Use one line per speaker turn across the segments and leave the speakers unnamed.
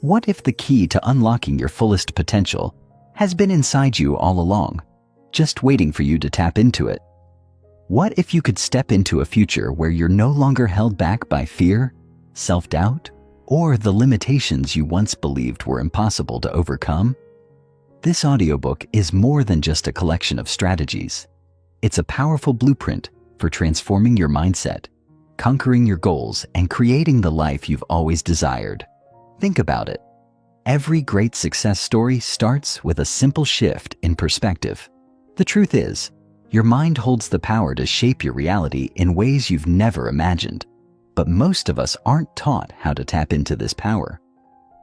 What if the key to unlocking your fullest potential has been inside you all along, just waiting for you to tap into it? What if you could step into a future where you're no longer held back by fear, self-doubt, or the limitations you once believed were impossible to overcome? This audiobook is more than just a collection of strategies. It's a powerful blueprint for transforming your mindset, conquering your goals, and creating the life you've always desired. Think about it. Every great success story starts with a simple shift in perspective. The truth is, your mind holds the power to shape your reality in ways you've never imagined. But most of us aren't taught how to tap into this power.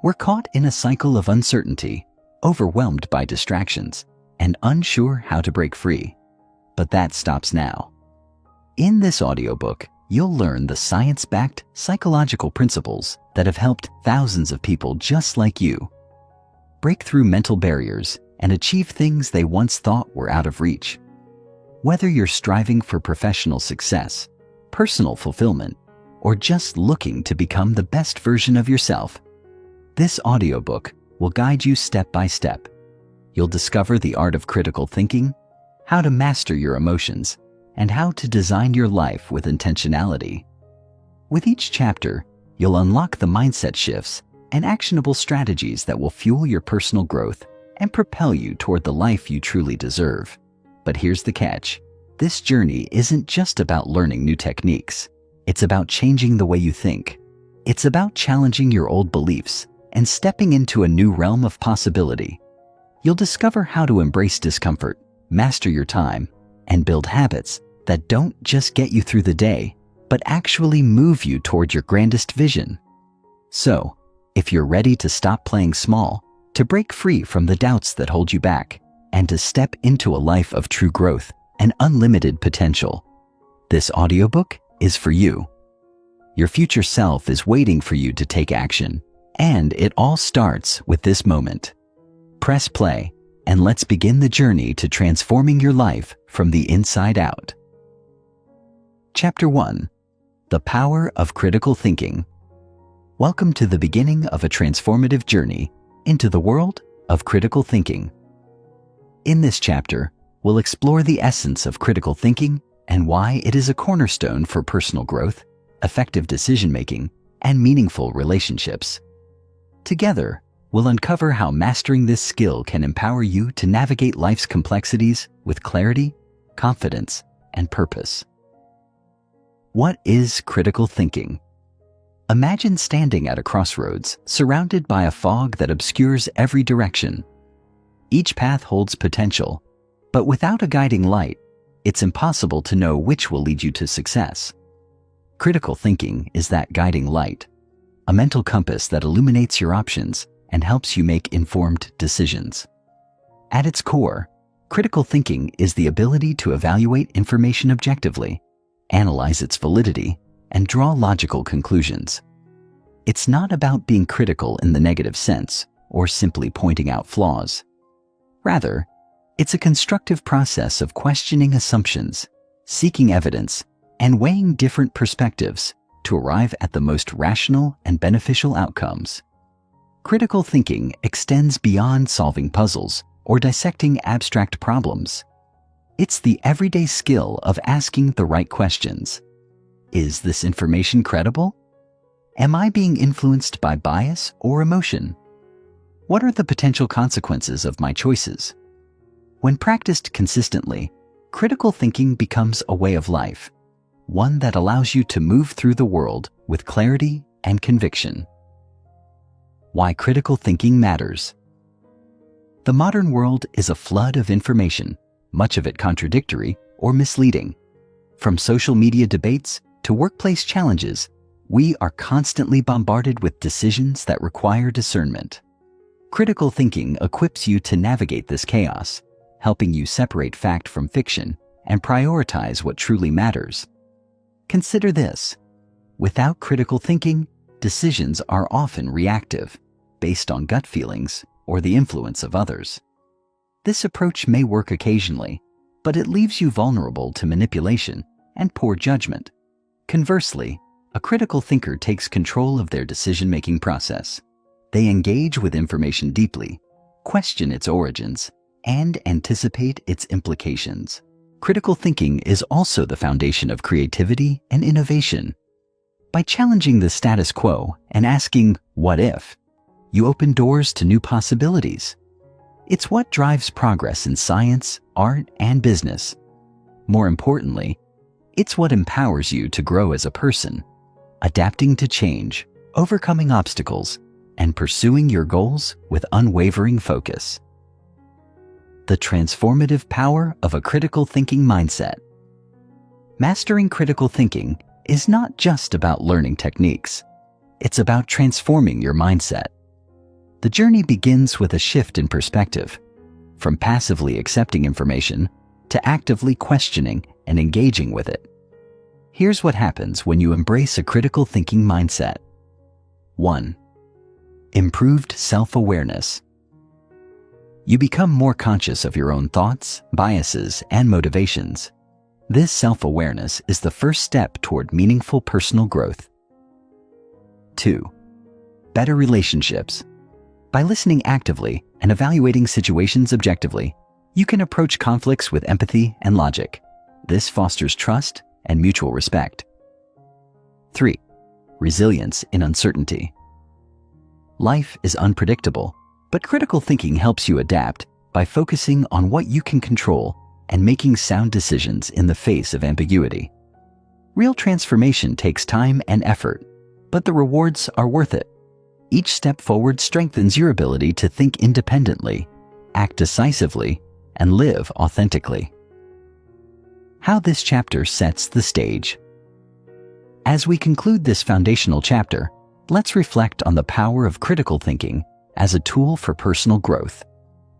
We're caught in a cycle of uncertainty, overwhelmed by distractions, and unsure how to break free. But that stops now. In this audiobook, you'll learn the science-backed psychological principles that have helped thousands of people just like you break through mental barriers and achieve things they once thought were out of reach. Whether you're striving for professional success, personal fulfillment, or just looking to become the best version of yourself, this audiobook will guide you step by step. You'll discover the art of critical thinking, how to master your emotions, and how to design your life with intentionality. With each chapter, you'll unlock the mindset shifts and actionable strategies that will fuel your personal growth and propel you toward the life you truly deserve. But here's the catch. This journey isn't just about learning new techniques. It's about changing the way you think. It's about challenging your old beliefs and stepping into a new realm of possibility. You'll discover how to embrace discomfort, master your time, and build habits that don't just get you through the day, but actually move you toward your grandest vision. So, if you're ready to stop playing small, to break free from the doubts that hold you back, and to step into a life of true growth and unlimited potential, this audiobook is for you. Your future self is waiting for you to take action, and it all starts with this moment. Press play, and let's begin the journey to transforming your life from the inside out. Chapter 1. The Power of Critical Thinking. Welcome to the beginning of a transformative journey into the world of critical thinking. In this chapter, we'll explore the essence of critical thinking and why it is a cornerstone for personal growth, effective decision-making, and meaningful relationships. Together, we'll uncover how mastering this skill can empower you to navigate life's complexities with clarity, confidence, and purpose. What is critical thinking? Imagine standing at a crossroads, surrounded by a fog that obscures every direction. Each path holds potential, but without a guiding light, it's impossible to know which will lead you to success. Critical thinking is that guiding light, a mental compass that illuminates your options and helps you make informed decisions. At its core, critical thinking is the ability to evaluate information objectively, analyze its validity, and draw logical conclusions. It's not about being critical in the negative sense or simply pointing out flaws. Rather, it's a constructive process of questioning assumptions, seeking evidence, and weighing different perspectives to arrive at the most rational and beneficial outcomes. Critical thinking extends beyond solving puzzles or dissecting abstract problems. It's the everyday skill of asking the right questions. Is this information credible? Am I being influenced by bias or emotion? What are the potential consequences of my choices? When practiced consistently, critical thinking becomes a way of life, one that allows you to move through the world with clarity and conviction. Why critical thinking matters. The modern world is a flood of information, much of it contradictory or misleading. From social media debates to workplace challenges, we are constantly bombarded with decisions that require discernment. Critical thinking equips you to navigate this chaos, helping you separate fact from fiction and prioritize what truly matters. Consider this. Without critical thinking, decisions are often reactive, based on gut feelings or the influence of others. This approach may work occasionally, but it leaves you vulnerable to manipulation and poor judgment. Conversely, a critical thinker takes control of their decision-making process. They engage with information deeply, question its origins, and anticipate its implications. Critical thinking is also the foundation of creativity and innovation. By challenging the status quo and asking, "What if?" you open doors to new possibilities. It's what drives progress in science, art, and business. More importantly, it's what empowers you to grow as a person, adapting to change, overcoming obstacles, and pursuing your goals with unwavering focus. The transformative power of a critical thinking mindset. Mastering critical thinking is not just about learning techniques. It's about transforming your mindset. The journey begins with a shift in perspective, from passively accepting information to actively questioning and engaging with it. Here's what happens when you embrace a critical thinking mindset. 1. Improved self-awareness. You become more conscious of your own thoughts, biases, and motivations. This self-awareness is the first step toward meaningful personal growth. 2. Better relationships. By listening actively and evaluating situations objectively, you can approach conflicts with empathy and logic. This fosters trust and mutual respect. 3. Resilience in uncertainty. Life is unpredictable, but critical thinking helps you adapt by focusing on what you can control and making sound decisions in the face of ambiguity. Real transformation takes time and effort, but the rewards are worth it. Each step forward strengthens your ability to think independently, act decisively, and live authentically. How this chapter sets the stage. As we conclude this foundational chapter, let's reflect on the power of critical thinking as a tool for personal growth.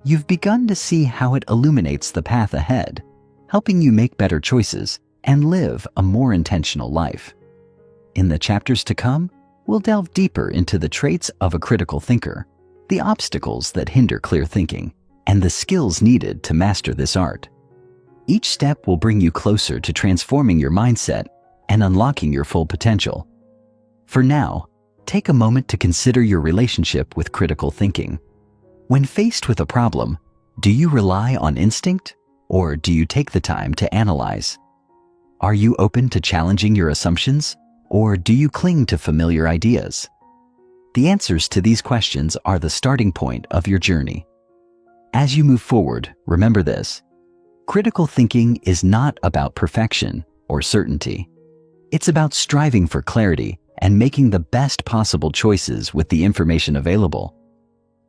You've begun to see how it illuminates the path ahead, helping you make better choices and live a more intentional life. In the chapters to come, we'll delve deeper into the traits of a critical thinker, the obstacles that hinder clear thinking, and the skills needed to master this art. Each step will bring you closer to transforming your mindset and unlocking your full potential. For now, take a moment to consider your relationship with critical thinking. When faced with a problem, do you rely on instinct, or do you take the time to analyze? Are you open to challenging your assumptions, or do you cling to familiar ideas? The answers to these questions are the starting point of your journey. As you move forward, remember this: critical thinking is not about perfection or certainty. It's about striving for clarity and making the best possible choices with the information available.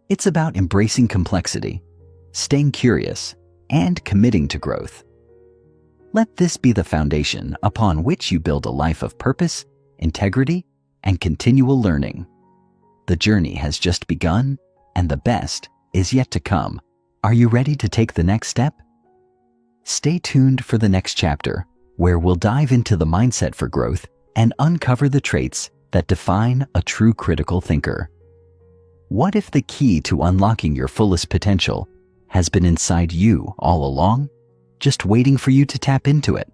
It's about embracing complexity, staying curious, and committing to growth. Let this be the foundation upon which you build a life of purpose, integrity, and continual learning. The journey has just begun, and the best is yet to come. Are you ready to take the next step? Stay tuned for the next chapter, where we'll dive into the mindset for growth and uncover the traits that define a true critical thinker. What if the key to unlocking your fullest potential has been inside you all along, just waiting for you to tap into it?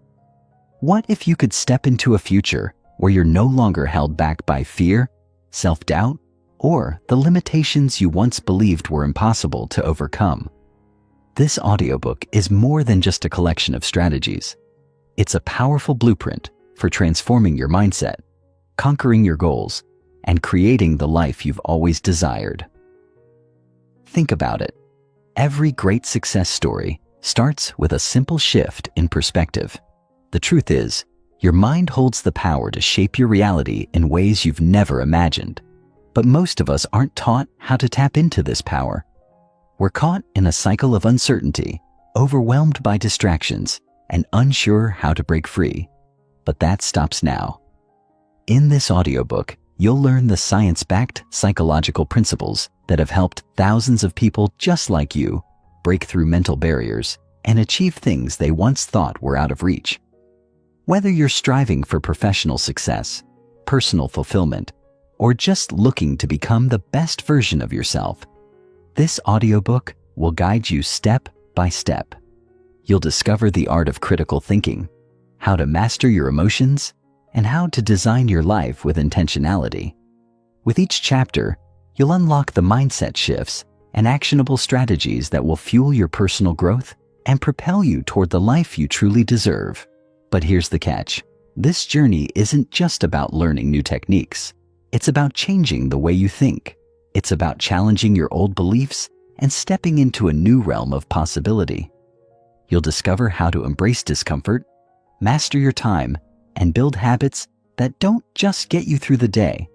What if you could step into a future where you're no longer held back by fear, self-doubt, or the limitations you once believed were impossible to overcome? This audiobook is more than just a collection of strategies. It's a powerful blueprint for transforming your mindset, conquering your goals, and creating the life you've always desired. Think about it. Every great success story starts with a simple shift in perspective. The truth is, your mind holds the power to shape your reality in ways you've never imagined. But most of us aren't taught how to tap into this power. We're caught in a cycle of uncertainty, overwhelmed by distractions, and unsure how to break free. But that stops now. In this audiobook, you'll learn the science-backed psychological principles that have helped thousands of people just like you break through mental barriers and achieve things they once thought were out of reach. Whether you're striving for professional success, personal fulfillment, or just looking to become the best version of yourself, this audiobook will guide you step by step. You'll discover the art of critical thinking, how to master your emotions, and how to design your life with intentionality. With each chapter, You'll unlock the mindset shifts and actionable strategies that will fuel your personal growth and propel you toward the life you truly deserve. But here's the catch. This journey isn't just about learning new techniques. It's about changing the way you think. It's about challenging your old beliefs and stepping into a new realm of possibility. You'll discover how to embrace discomfort, master your time, and build habits that don't just get you through the day,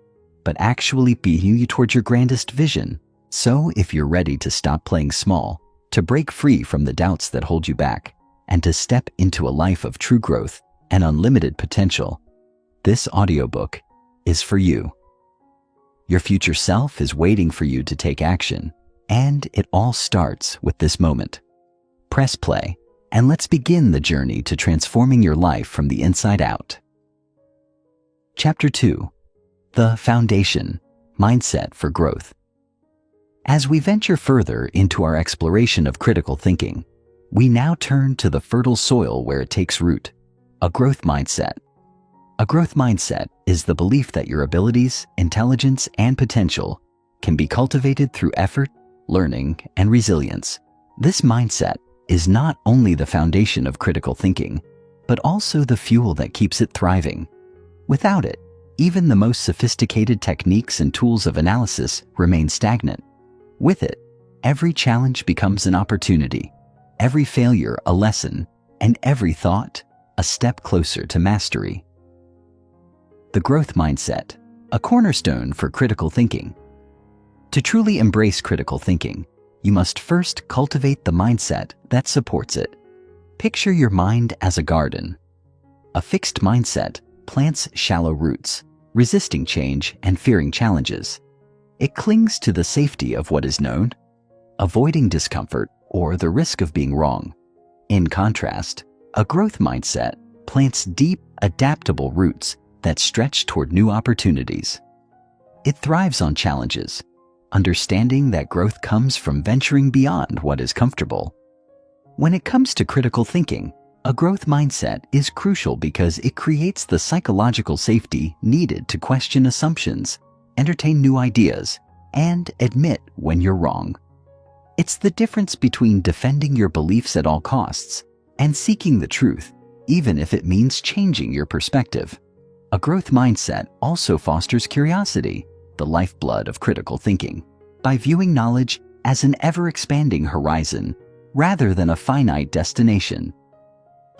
but actually beat you toward your grandest vision. So if you're ready to stop playing small, to break free from the doubts that hold you back, and to step into a life of true growth and unlimited potential, this audiobook is for you. Your future self is waiting for you to take action, and it all starts with this moment. Press play, and let's begin the journey to transforming your life from the inside out. Chapter 2. The Foundation, Mindset for Growth. As we venture further into our exploration of critical thinking, we now turn to the fertile soil where it takes root, a growth mindset. A growth mindset is the belief that your abilities, intelligence, and potential can be cultivated through effort, learning, and resilience. This mindset is not only the foundation of critical thinking, but also the fuel that keeps it thriving. Without it, even the most sophisticated techniques and tools of analysis remain stagnant. With it, every challenge becomes an opportunity, every failure a lesson, and every thought a step closer to mastery. The growth mindset, a cornerstone for critical thinking. To truly embrace critical thinking, you must first cultivate the mindset that supports it. Picture your mind as a garden. A fixed mindset plants shallow roots, resisting change and fearing challenges. It clings to the safety of what is known, avoiding discomfort or the risk of being wrong. In contrast, a growth mindset plants deep, adaptable roots that stretch toward new opportunities. It thrives on challenges, understanding that growth comes from venturing beyond what is comfortable. When it comes to critical thinking, a growth mindset is crucial because it creates the psychological safety needed to question assumptions, entertain new ideas, and admit when you're wrong. It's the difference between defending your beliefs at all costs and seeking the truth, even if it means changing your perspective. A growth mindset also fosters curiosity, the lifeblood of critical thinking, by viewing knowledge as an ever-expanding horizon rather than a finite destination.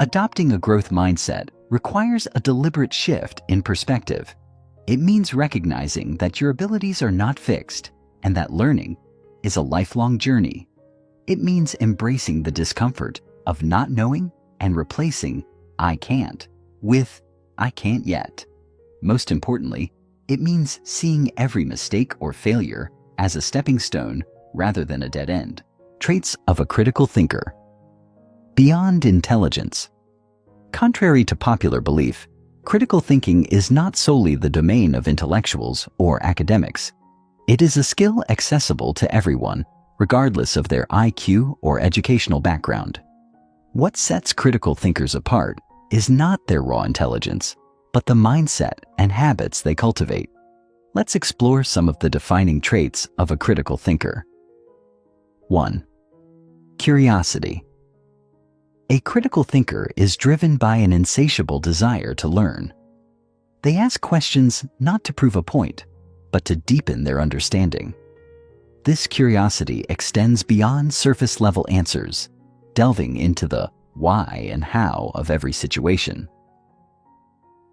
Adopting a growth mindset requires a deliberate shift in perspective. It means recognizing that your abilities are not fixed and that learning is a lifelong journey. It means embracing the discomfort of not knowing and replacing "I can't" with "I can't yet." Most importantly, it means seeing every mistake or failure as a stepping stone rather than a dead end. Traits of a critical thinker. Beyond intelligence. Contrary to popular belief, critical thinking is not solely the domain of intellectuals or academics. It is a skill accessible to everyone, regardless of their IQ or educational background. What sets critical thinkers apart is not their raw intelligence, but the mindset and habits they cultivate. Let's explore some of the defining traits of a critical thinker. 1. Curiosity. A critical thinker is driven by an insatiable desire to learn. They ask questions not to prove a point, but to deepen their understanding. This curiosity extends beyond surface-level answers, delving into the why and how of every situation.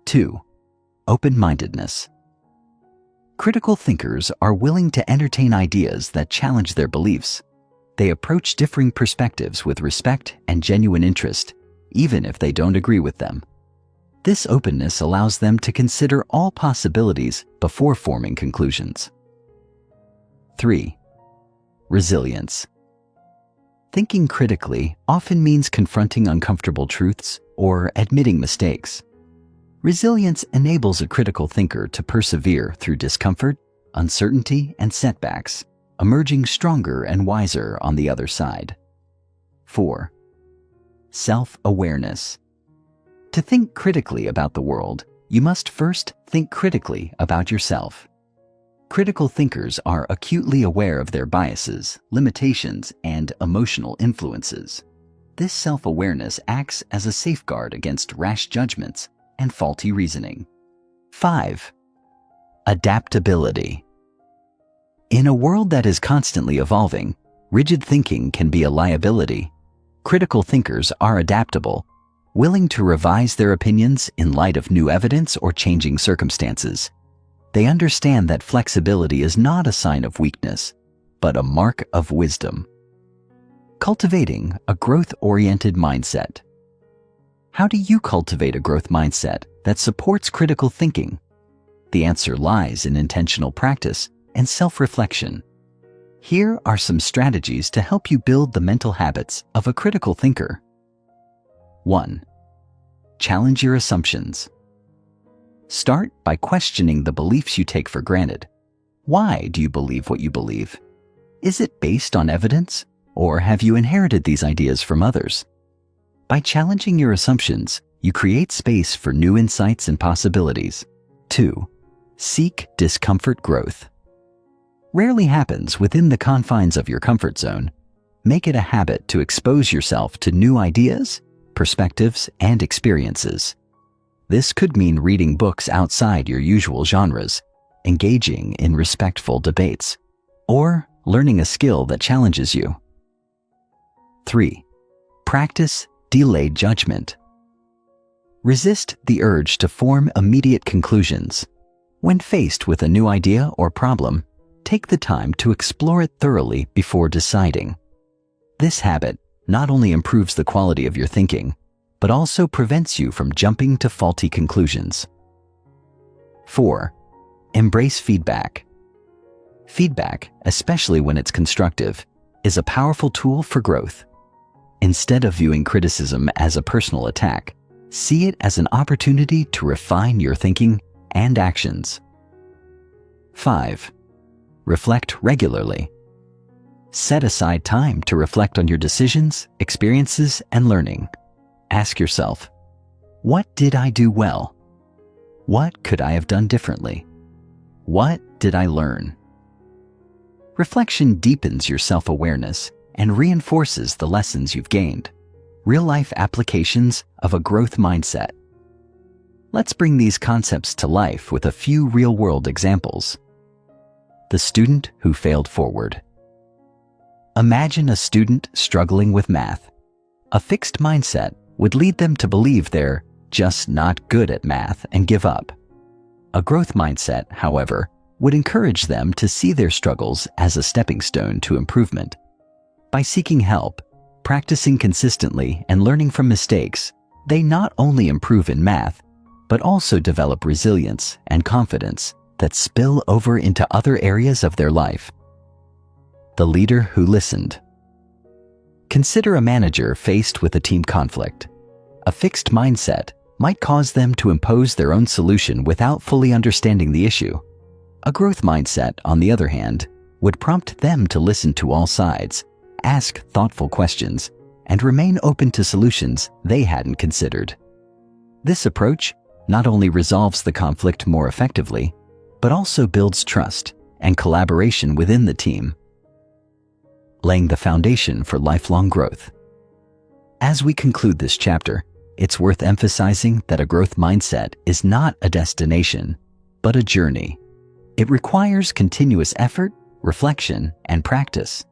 2. Open-mindedness. Critical thinkers are willing to entertain ideas that challenge their beliefs. They approach differing perspectives with respect and genuine interest, even if they don't agree with them. This openness allows them to consider all possibilities before forming conclusions. 3. Resilience. Thinking critically often means confronting uncomfortable truths or admitting mistakes. Resilience enables a critical thinker to persevere through discomfort, uncertainty, and setbacks, emerging stronger and wiser on the other side. 4. Self-awareness. To think critically about the world, you must first think critically about yourself. Critical thinkers are acutely aware of their biases, limitations, and emotional influences. This self-awareness acts as a safeguard against rash judgments and faulty reasoning. 5. Adaptability. In a world that is constantly evolving, rigid thinking can be a liability. Critical thinkers are adaptable, willing to revise their opinions in light of new evidence or changing circumstances. They understand that flexibility is not a sign of weakness, but a mark of wisdom. Cultivating a growth-oriented mindset. How do you cultivate a growth mindset that supports critical thinking? The answer lies in intentional practice and self-reflection. Here are some strategies to help you build the mental habits of a critical thinker. 1. Challenge your assumptions. Start by questioning the beliefs you take for granted. Why do you believe what you believe? Is it based on evidence, or have you inherited these ideas from others? By challenging your assumptions, you create space for new insights and possibilities. 2. Seek discomfort growth. Rarely happens within the confines of your comfort zone. Make it a habit to expose yourself to new ideas, perspectives, and experiences. This could mean reading books outside your usual genres, engaging in respectful debates, or learning a skill that challenges you. 3. Practice delayed judgment. Resist the urge to form immediate conclusions. When faced with a new idea or problem, take the time to explore it thoroughly before deciding. This habit not only improves the quality of your thinking, but also prevents you from jumping to faulty conclusions. 4. Embrace feedback. Feedback, especially when it's constructive, is a powerful tool for growth. Instead of viewing criticism as a personal attack, see it as an opportunity to refine your thinking and actions. 5. Reflect regularly. Set aside time to reflect on your decisions, experiences, and learning. Ask yourself, what did I do well? What could I have done differently? What did I learn? Reflection deepens your self-awareness and reinforces the lessons you've gained. Real-life applications of a growth mindset. Let's bring these concepts to life with a few real-world examples. The student who failed forward. Imagine a student struggling with math. A fixed mindset would lead them to believe they're just not good at math and give up. A growth mindset, however, would encourage them to see their struggles as a stepping stone to improvement. By seeking help, practicing consistently, and learning from mistakes, they not only improve in math, but also develop resilience and confidence that spill over into other areas of their life. The leader who listened. Consider a manager faced with a team conflict. A fixed mindset might cause them to impose their own solution without fully understanding the issue. A growth mindset, on the other hand, would prompt them to listen to all sides, ask thoughtful questions, and remain open to solutions they hadn't considered. This approach not only resolves the conflict more effectively, but also builds trust and collaboration within the team, laying the foundation for lifelong growth. As we conclude this chapter, it's worth emphasizing that a growth mindset is not a destination, but a journey. It requires continuous effort, reflection, and practice.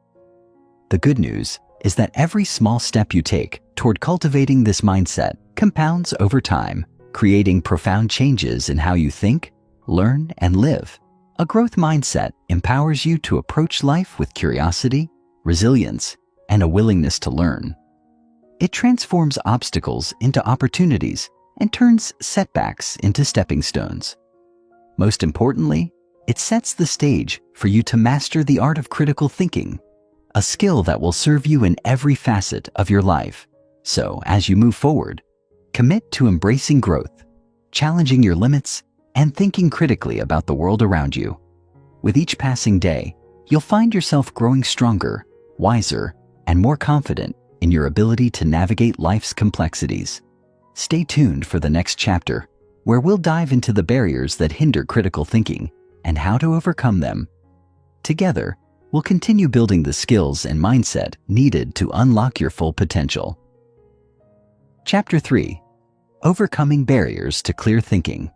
The good news is that every small step you take toward cultivating this mindset compounds over time, creating profound changes in how you think, learn, and live. A growth mindset empowers you to approach life with curiosity, resilience, and a willingness to learn. It transforms obstacles into opportunities and turns setbacks into stepping stones. Most importantly, it sets the stage for you to master the art of critical thinking, a skill that will serve you in every facet of your life. So, as you move forward, commit to embracing growth, challenging your limits, and thinking critically about the world around you. With each passing day, you'll find yourself growing stronger, wiser, and more confident in your ability to navigate life's complexities. Stay tuned for the next chapter, where we'll dive into the barriers that hinder critical thinking and how to overcome them. Together, we'll continue building the skills and mindset needed to unlock your full potential. Chapter 3: Overcoming Barriers to Clear Thinking.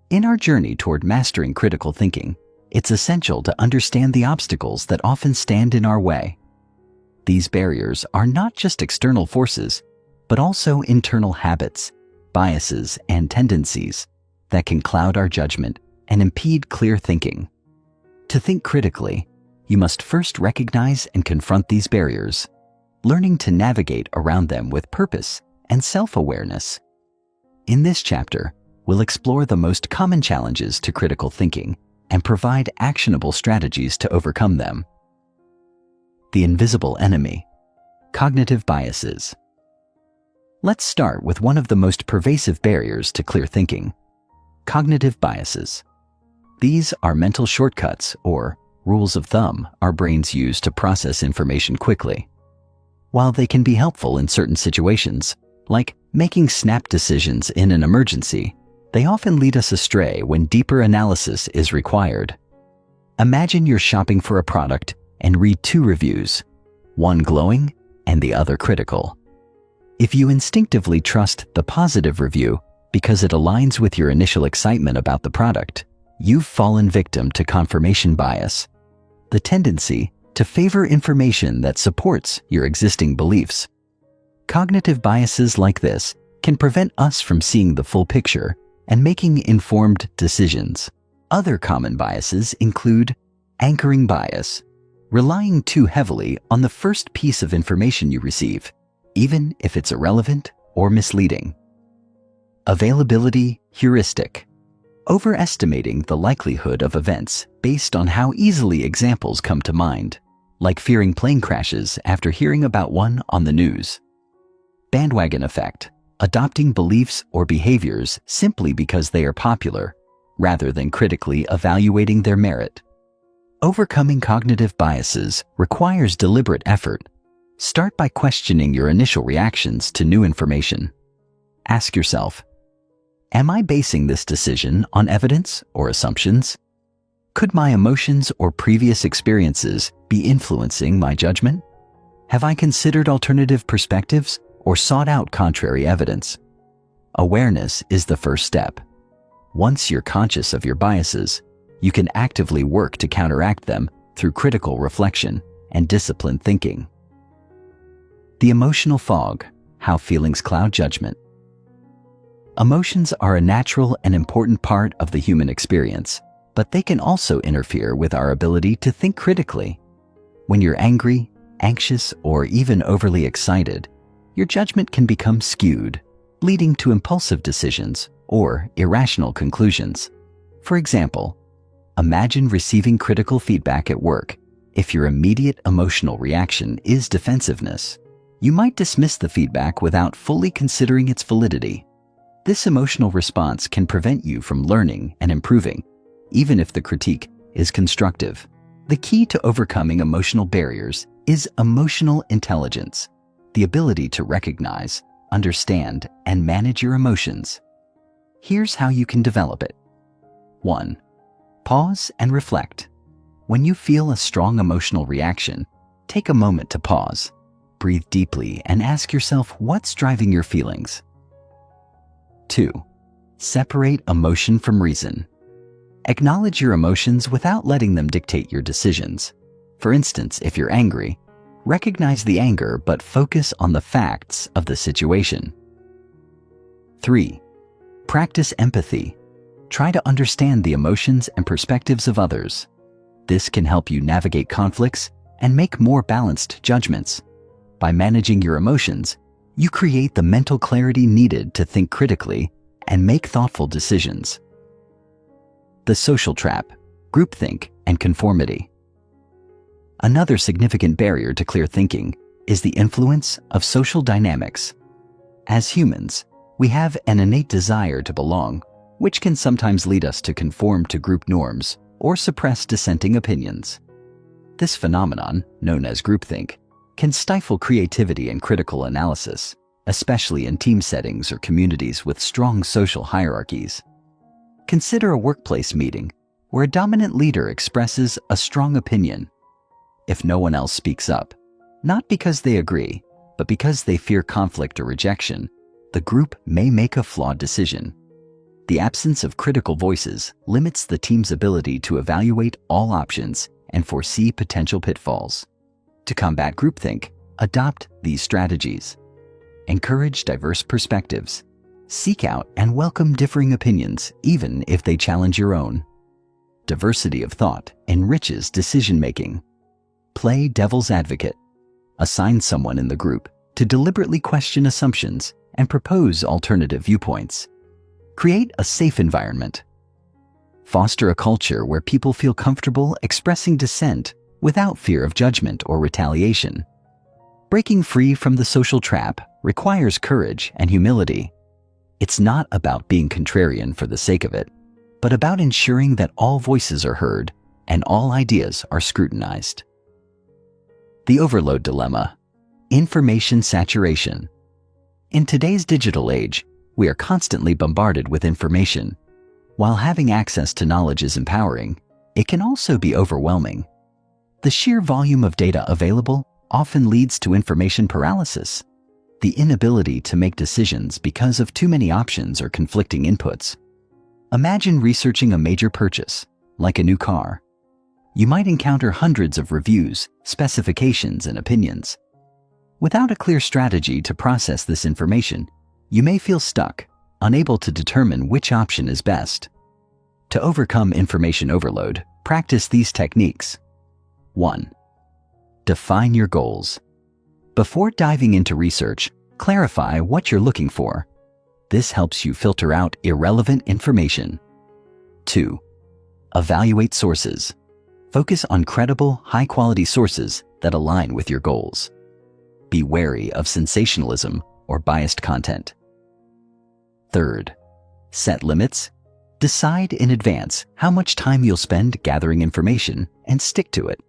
In our journey toward mastering critical thinking, it's essential to understand the obstacles that often stand in our way. These barriers are not just external forces, but also internal habits, biases, and tendencies that can cloud our judgment and impede clear thinking. To think critically, you must first recognize and confront these barriers, learning to navigate around them with purpose and self-awareness. In this chapter, we'll explore the most common challenges to critical thinking and provide actionable strategies to overcome them. The invisible enemy: cognitive biases. Let's start with one of the most pervasive barriers to clear thinking: cognitive biases. These are mental shortcuts or rules of thumb our brains use to process information quickly. While they can be helpful in certain situations, like making snap decisions in an emergency, they often lead us astray when deeper analysis is required. Imagine you're shopping for a product and read 2 reviews, one glowing and the other critical. If you instinctively trust the positive review because it aligns with your initial excitement about the product, you've fallen victim to confirmation bias, the tendency to favor information that supports your existing beliefs. Cognitive biases like this can prevent us from seeing the full picture and making informed decisions. Other common biases include anchoring bias, relying too heavily on the first piece of information you receive, even if it's irrelevant or misleading. Availability heuristic, overestimating the likelihood of events based on how easily examples come to mind, like fearing plane crashes after hearing about one on the news. Bandwagon effect, adopting beliefs or behaviors simply because they are popular, rather than critically evaluating their merit. Overcoming cognitive biases requires deliberate effort. Start by questioning your initial reactions to new information. Ask yourself, am I basing this decision on evidence or assumptions? Could my emotions or previous experiences be influencing my judgment? Have I considered alternative perspectives or sought out contrary evidence? Awareness is the first step. Once you're conscious of your biases, you can actively work to counteract them through critical reflection and disciplined thinking. The emotional fog: how feelings cloud judgment. Emotions are a natural and important part of the human experience, but they can also interfere with our ability to think critically. When you're angry, anxious, or even overly excited, your judgment can become skewed, leading to impulsive decisions or irrational conclusions. For example, imagine receiving critical feedback at work. If your immediate emotional reaction is defensiveness, you might dismiss the feedback without fully considering its validity. This emotional response can prevent you from learning and improving, even if the critique is constructive. The key to overcoming emotional barriers is emotional intelligence, the ability to recognize, understand, and manage your emotions. Here's how you can develop it. 1. Pause and reflect. When you feel a strong emotional reaction, take a moment to pause, breathe deeply, and ask yourself what's driving your feelings. 2. Separate emotion from reason. Acknowledge your emotions without letting them dictate your decisions. For instance, if you're angry, recognize the anger but focus on the facts of the situation. 3. Practice empathy. Try to understand the emotions and perspectives of others. This can help you navigate conflicts and make more balanced judgments. By managing your emotions, you create the mental clarity needed to think critically and make thoughtful decisions. The social trap: groupthink and conformity. Another significant barrier to clear thinking is the influence of social dynamics. As humans, we have an innate desire to belong, which can sometimes lead us to conform to group norms or suppress dissenting opinions. This phenomenon, known as groupthink, can stifle creativity and critical analysis, especially in team settings or communities with strong social hierarchies. Consider a workplace meeting where a dominant leader expresses a strong opinion. If no one else speaks up, not because they agree, but because they fear conflict or rejection, the group may make a flawed decision. The absence of critical voices limits the team's ability to evaluate all options and foresee potential pitfalls. To combat groupthink, adopt these strategies. Encourage diverse perspectives. Seek out and welcome differing opinions, even if they challenge your own. Diversity of thought enriches decision-making. Play devil's advocate. Assign someone in the group to deliberately question assumptions and propose alternative viewpoints. Create a safe environment. Foster a culture where people feel comfortable expressing dissent without fear of judgment or retaliation. Breaking free from the social trap requires courage and humility. It's not about being contrarian for the sake of it, but about ensuring that all voices are heard and all ideas are scrutinized. The overload dilemma. Information saturation. In today's digital age, we are constantly bombarded with information. While having access to knowledge is empowering, it can also be overwhelming. The sheer volume of data available often leads to information paralysis, the inability to make decisions because of too many options or conflicting inputs. Imagine researching a major purchase, like a new car. You might encounter hundreds of reviews, specifications, and opinions. Without a clear strategy to process this information, you may feel stuck, unable to determine which option is best. To overcome information overload, practice these techniques. 1. Define your goals. Before diving into research, clarify what you're looking for. This helps you filter out irrelevant information. 2. Evaluate sources. Focus on credible, high-quality sources that align with your goals. Be wary of sensationalism or biased content. 3. Set limits. Decide in advance how much time you'll spend gathering information and stick to it.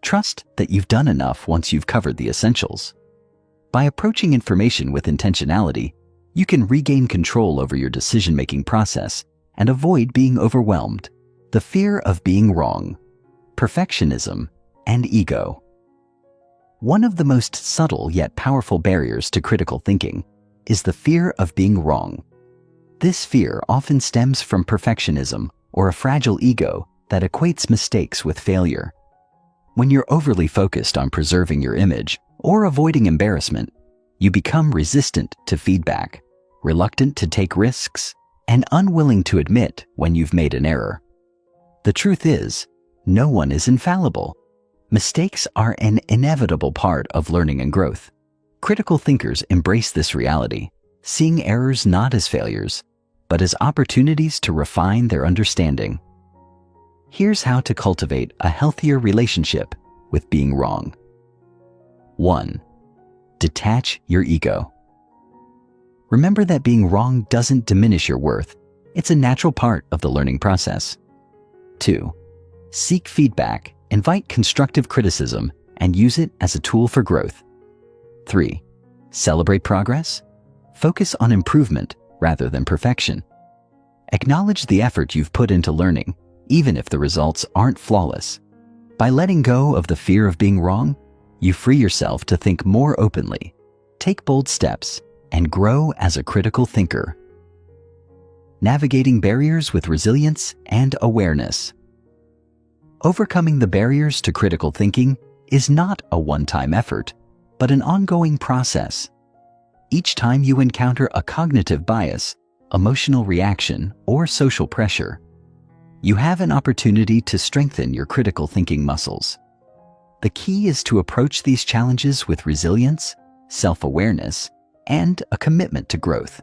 Trust that you've done enough once you've covered the essentials. By approaching information with intentionality, you can regain control over your decision-making process and avoid being overwhelmed. The fear of being wrong, perfectionism, and ego. One of the most subtle yet powerful barriers to critical thinking is the fear of being wrong. This fear often stems from perfectionism or a fragile ego that equates mistakes with failure. When you're overly focused on preserving your image or avoiding embarrassment, you become resistant to feedback, reluctant to take risks, and unwilling to admit when you've made an error. The truth is, no one is infallible. Mistakes are an inevitable part of learning and growth. Critical thinkers embrace this reality, seeing errors not as failures, but as opportunities to refine their understanding. Here's how to cultivate a healthier relationship with being wrong. 1. Detach your ego. Remember that being wrong doesn't diminish your worth. It's a natural part of the learning process. 2. Seek feedback, invite constructive criticism, and use it as a tool for growth. 3. Celebrate progress. Focus on improvement rather than perfection. Acknowledge the effort you've put into learning, even if the results aren't flawless. By letting go of the fear of being wrong, you free yourself to think more openly, take bold steps, and grow as a critical thinker. Navigating barriers with resilience and awareness. Overcoming the barriers to critical thinking is not a one-time effort, but an ongoing process. Each time you encounter a cognitive bias, emotional reaction, or social pressure, you have an opportunity to strengthen your critical thinking muscles. The key is to approach these challenges with resilience, self-awareness, and a commitment to growth.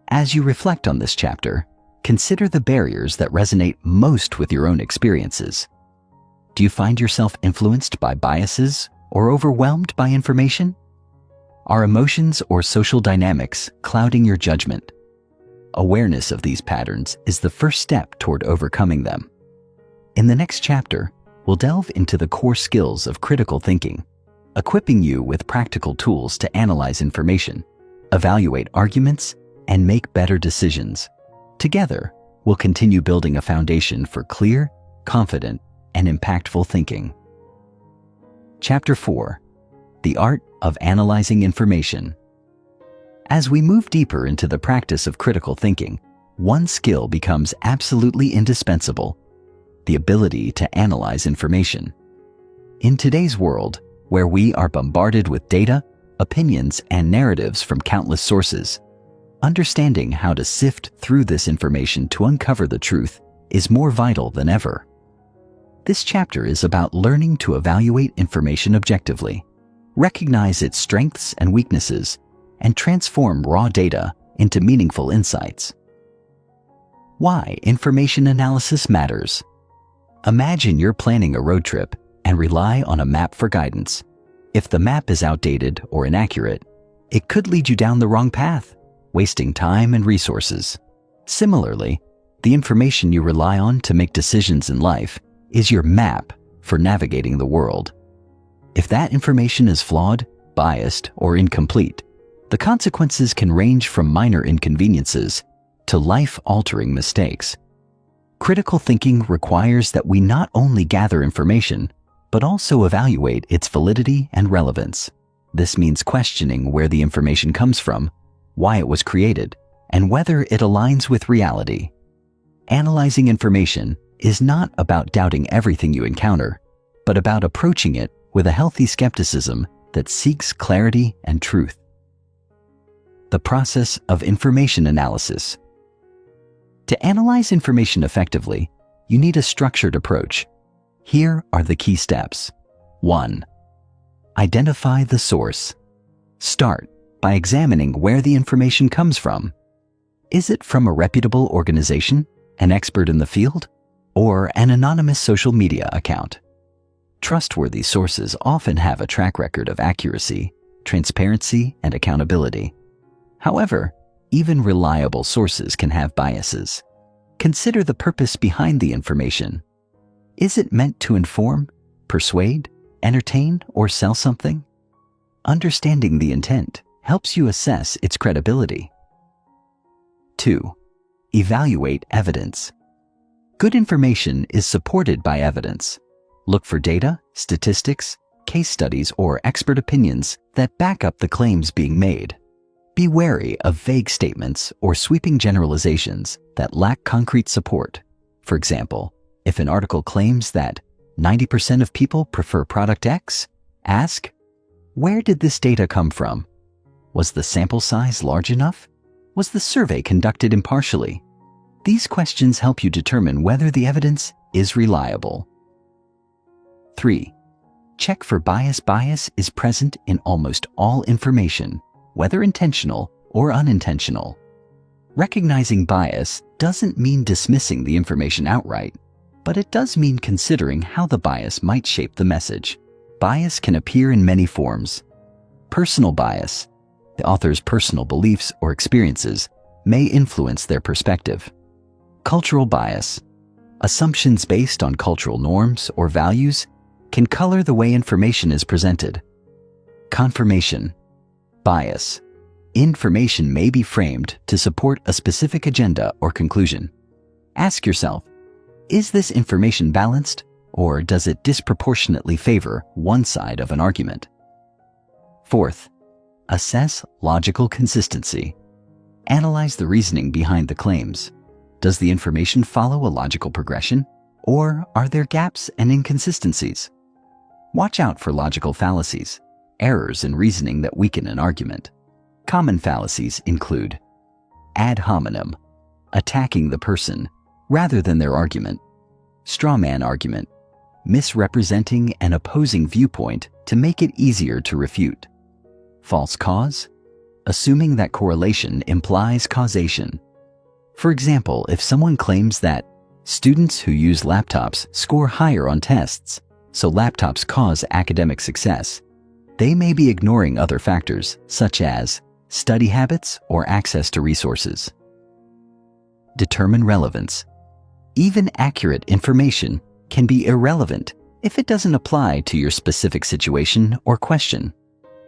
As you reflect on this chapter, consider the barriers that resonate most with your own experiences. Do you find yourself influenced by biases or overwhelmed by information? Are emotions or social dynamics clouding your judgment? Awareness of these patterns is the first step toward overcoming them. In the next chapter, we'll delve into the core skills of critical thinking, equipping you with practical tools to analyze information, evaluate arguments, and make better decisions. Together, will continue building a foundation for clear, confident, and impactful thinking. Chapter 4: The Art of Analyzing Information. As we move deeper into the practice of critical thinking, one skill becomes absolutely indispensable: the ability to analyze information. In today's world, where we are bombarded with data, opinions, and narratives from countless sources, understanding how to sift through this information to uncover the truth is more vital than ever. This chapter is about learning to evaluate information objectively, recognize its strengths and weaknesses, and transform raw data into meaningful insights. Why information analysis matters. Imagine you're planning a road trip and rely on a map for guidance. If the map is outdated or inaccurate, it could lead you down the wrong path, wasting time and resources. Similarly, the information you rely on to make decisions in life is your map for navigating the world. If that information is flawed, biased, or incomplete, the consequences can range from minor inconveniences to life-altering mistakes. Critical thinking requires that we not only gather information, but also evaluate its validity and relevance. This means questioning where the information comes from, why it was created, and whether it aligns with reality. Analyzing information is not about doubting everything you encounter, but about approaching it with a healthy skepticism that seeks clarity and truth. The process of information analysis. To analyze information effectively, you need a structured approach. Here are the key steps. 1. Identify the source. Start by examining where the information comes from. Is it from a reputable organization, an expert in the field, or an anonymous social media account? Trustworthy sources often have a track record of accuracy, transparency, and accountability. However, even reliable sources can have biases. Consider the purpose behind the information. Is it meant to inform, persuade, entertain, or sell something? Understanding the intent helps you assess its credibility. 2. Evaluate evidence. Good information is supported by evidence. Look for data, statistics, case studies, or expert opinions that back up the claims being made. Be wary of vague statements or sweeping generalizations that lack concrete support. For example, if an article claims that 90% of people prefer product X, ask, where did this data come from? Was the sample size large enough? Was the survey conducted impartially? These questions help you determine whether the evidence is reliable. 3. Check for bias. Bias is present in almost all information, whether intentional or unintentional. Recognizing bias doesn't mean dismissing the information outright, but it does mean considering how the bias might shape the message. Bias can appear in many forms. Personal bias. The author's personal beliefs or experiences may influence their perspective. Cultural bias. Assumptions based on cultural norms or values can color the way information is presented. Confirmation bias. Information may be framed to support a specific agenda or conclusion. Ask yourself, is this information balanced, or does it disproportionately favor one side of an argument? 4th, assess logical consistency. Analyze the reasoning behind the claims. Does the information follow a logical progression, or are there gaps and inconsistencies? Watch out for logical fallacies, errors in reasoning that weaken an argument. Common fallacies include ad hominem, attacking the person rather than their argument; straw man argument, misrepresenting an opposing viewpoint to make it easier to refute; false cause, assuming that correlation implies causation. For example, if someone claims that students who use laptops score higher on tests, so laptops cause academic success, they may be ignoring other factors such as study habits or access to resources. Determine relevance. Even accurate information can be irrelevant if it doesn't apply to your specific situation or question.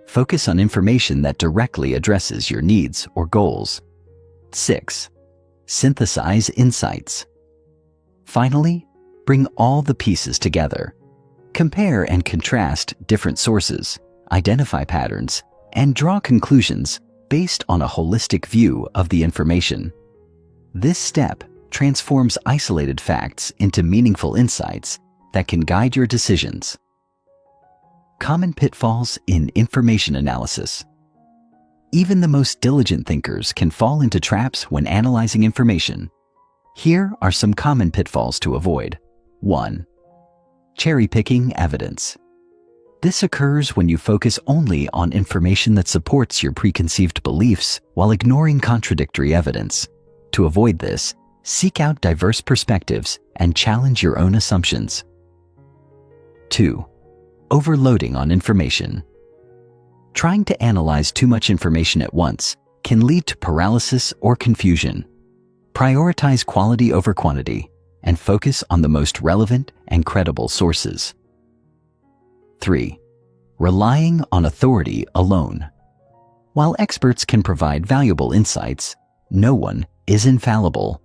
Focus on information that directly addresses your needs or goals. 6. synthesize insights. Finally, bring all the pieces together. Compare and contrast different sources, identify patterns, and draw conclusions based on a holistic view of the information. This step transforms isolated facts into meaningful insights that can guide your decisions. Common pitfalls in information analysis. Even the most diligent thinkers can fall into traps when analyzing information. Here are some common pitfalls to avoid. 1. Cherry-picking evidence. This occurs when you focus only on information that supports your preconceived beliefs while ignoring contradictory evidence. To avoid this, seek out diverse perspectives and challenge your own assumptions. 2. Overloading on information. Trying to analyze too much information at once can lead to paralysis or confusion. Prioritize quality over quantity and focus on the most relevant and credible sources. 3. Relying on authority alone. While experts can provide valuable insights, no one is infallible.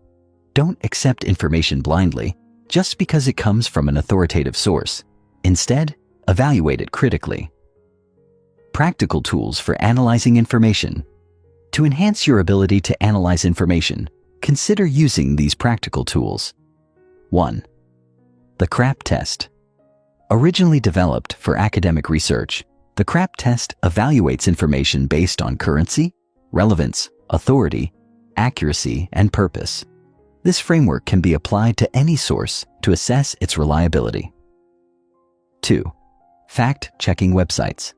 Don't accept information blindly just because it comes from an authoritative source. Instead, evaluate it critically. Practical tools for analyzing information. To enhance your ability to analyze information, consider using these practical tools. 1. The CRAP test. Originally developed for academic research, the CRAP test evaluates information based on currency, relevance, authority, accuracy, and purpose. This framework can be applied to any source to assess its reliability. 2. Fact-checking websites.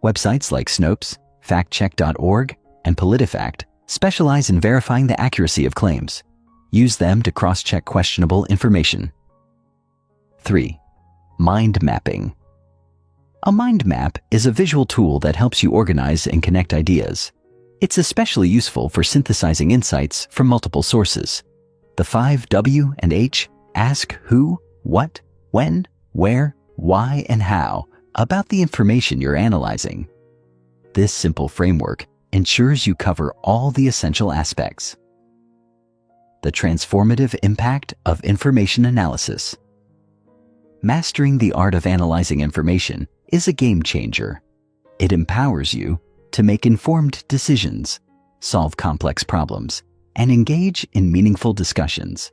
Websites like Snopes, factcheck.org, and PolitiFact specialize in verifying the accuracy of claims. Use them to cross-check questionable information. 3. Mind mapping. A mind map is a visual tool that helps you organize and connect ideas. It's especially useful for synthesizing insights from multiple sources. The 5 W and H, ask who, what, when, where, why, and how about the information you're analyzing. This simple framework ensures you cover all the essential aspects. The transformative impact of information analysis. Mastering the art of analyzing information is a game changer. It empowers you to make informed decisions, solve complex problems, and engage in meaningful discussions.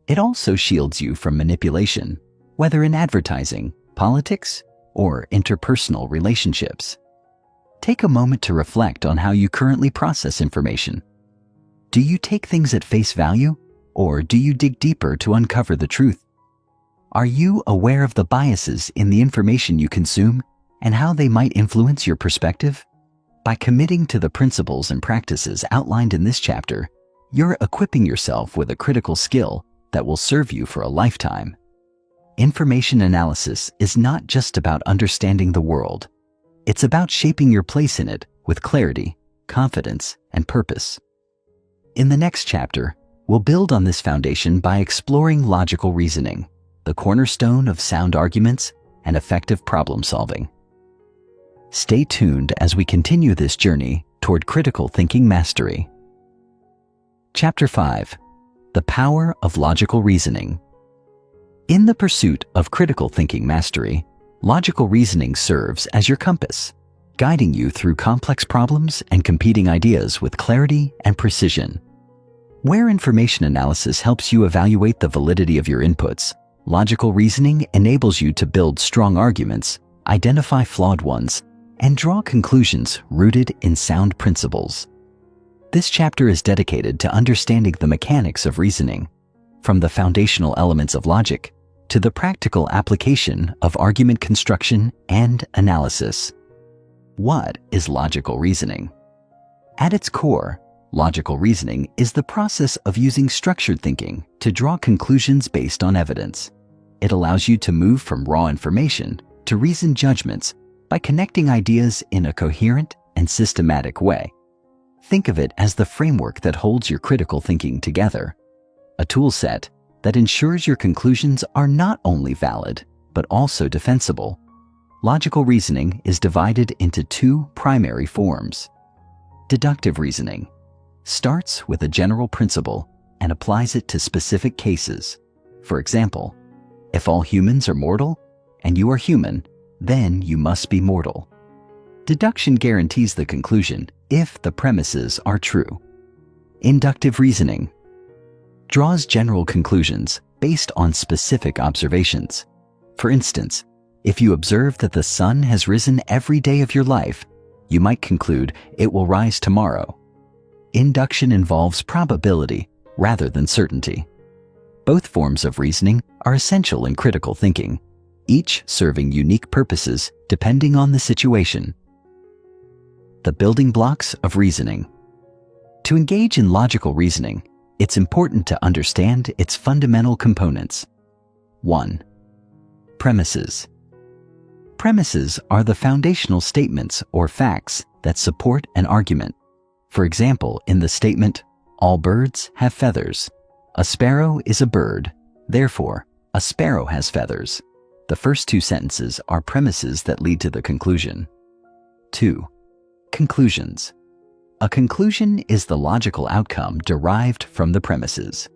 It also shields you from manipulation, whether in advertising, politics, or interpersonal relationships. Take a moment to reflect on how you currently process information. Do you take things at face value, or do you dig deeper to uncover the truth? Are you aware of the biases in the information you consume and how they might influence your perspective? By committing to the principles and practices outlined in this chapter, you're equipping yourself with a critical skill that will serve you for a lifetime. Information analysis is not just about understanding the world. It's about shaping your place in it with clarity, confidence, and purpose. In the next chapter, we'll build on this foundation by exploring logical reasoning, the cornerstone of sound arguments and effective problem solving. Stay tuned as we continue this journey toward critical thinking mastery. Chapter 5. The Power of Logical Reasoning. In the pursuit of critical thinking mastery, logical reasoning serves as your compass, guiding you through complex problems and competing ideas with clarity and precision. Where information analysis helps you evaluate the validity of your inputs, logical reasoning enables you to build strong arguments, identify flawed ones, and draw conclusions rooted in sound principles. This chapter is dedicated to understanding the mechanics of reasoning, from the foundational elements of logic to the practical application of argument construction and analysis. What is logical reasoning? At its core, logical reasoning is the process of using structured thinking to draw conclusions based on evidence. It allows you to move from raw information to reasoned judgments by connecting ideas in a coherent and systematic way. Think of it as the framework that holds your critical thinking together, a tool set that ensures your conclusions are not only valid, but also defensible. Logical reasoning is divided into two primary forms: deductive reasoning, starts with a general principle and applies it to specific cases. For example, if all humans are mortal and you are human, then you must be mortal. Deduction guarantees the conclusion if the premises are true. Inductive reasoning draws general conclusions based on specific observations. For instance, if you observe that the sun has risen every day of your life, you might conclude it will rise tomorrow. Induction involves probability rather than certainty. Both forms of reasoning are essential in critical thinking, each serving unique purposes depending on the situation. The building blocks of reasoning. To engage in logical reasoning, it's important to understand its fundamental components. 1. Premises. Premises are the foundational statements or facts that support an argument. For example, in the statement, "All birds have feathers. A sparrow is a bird, therefore, a sparrow has feathers." The first two sentences are premises that lead to the conclusion. 2. Conclusions. A conclusion is the logical outcome derived from the premises.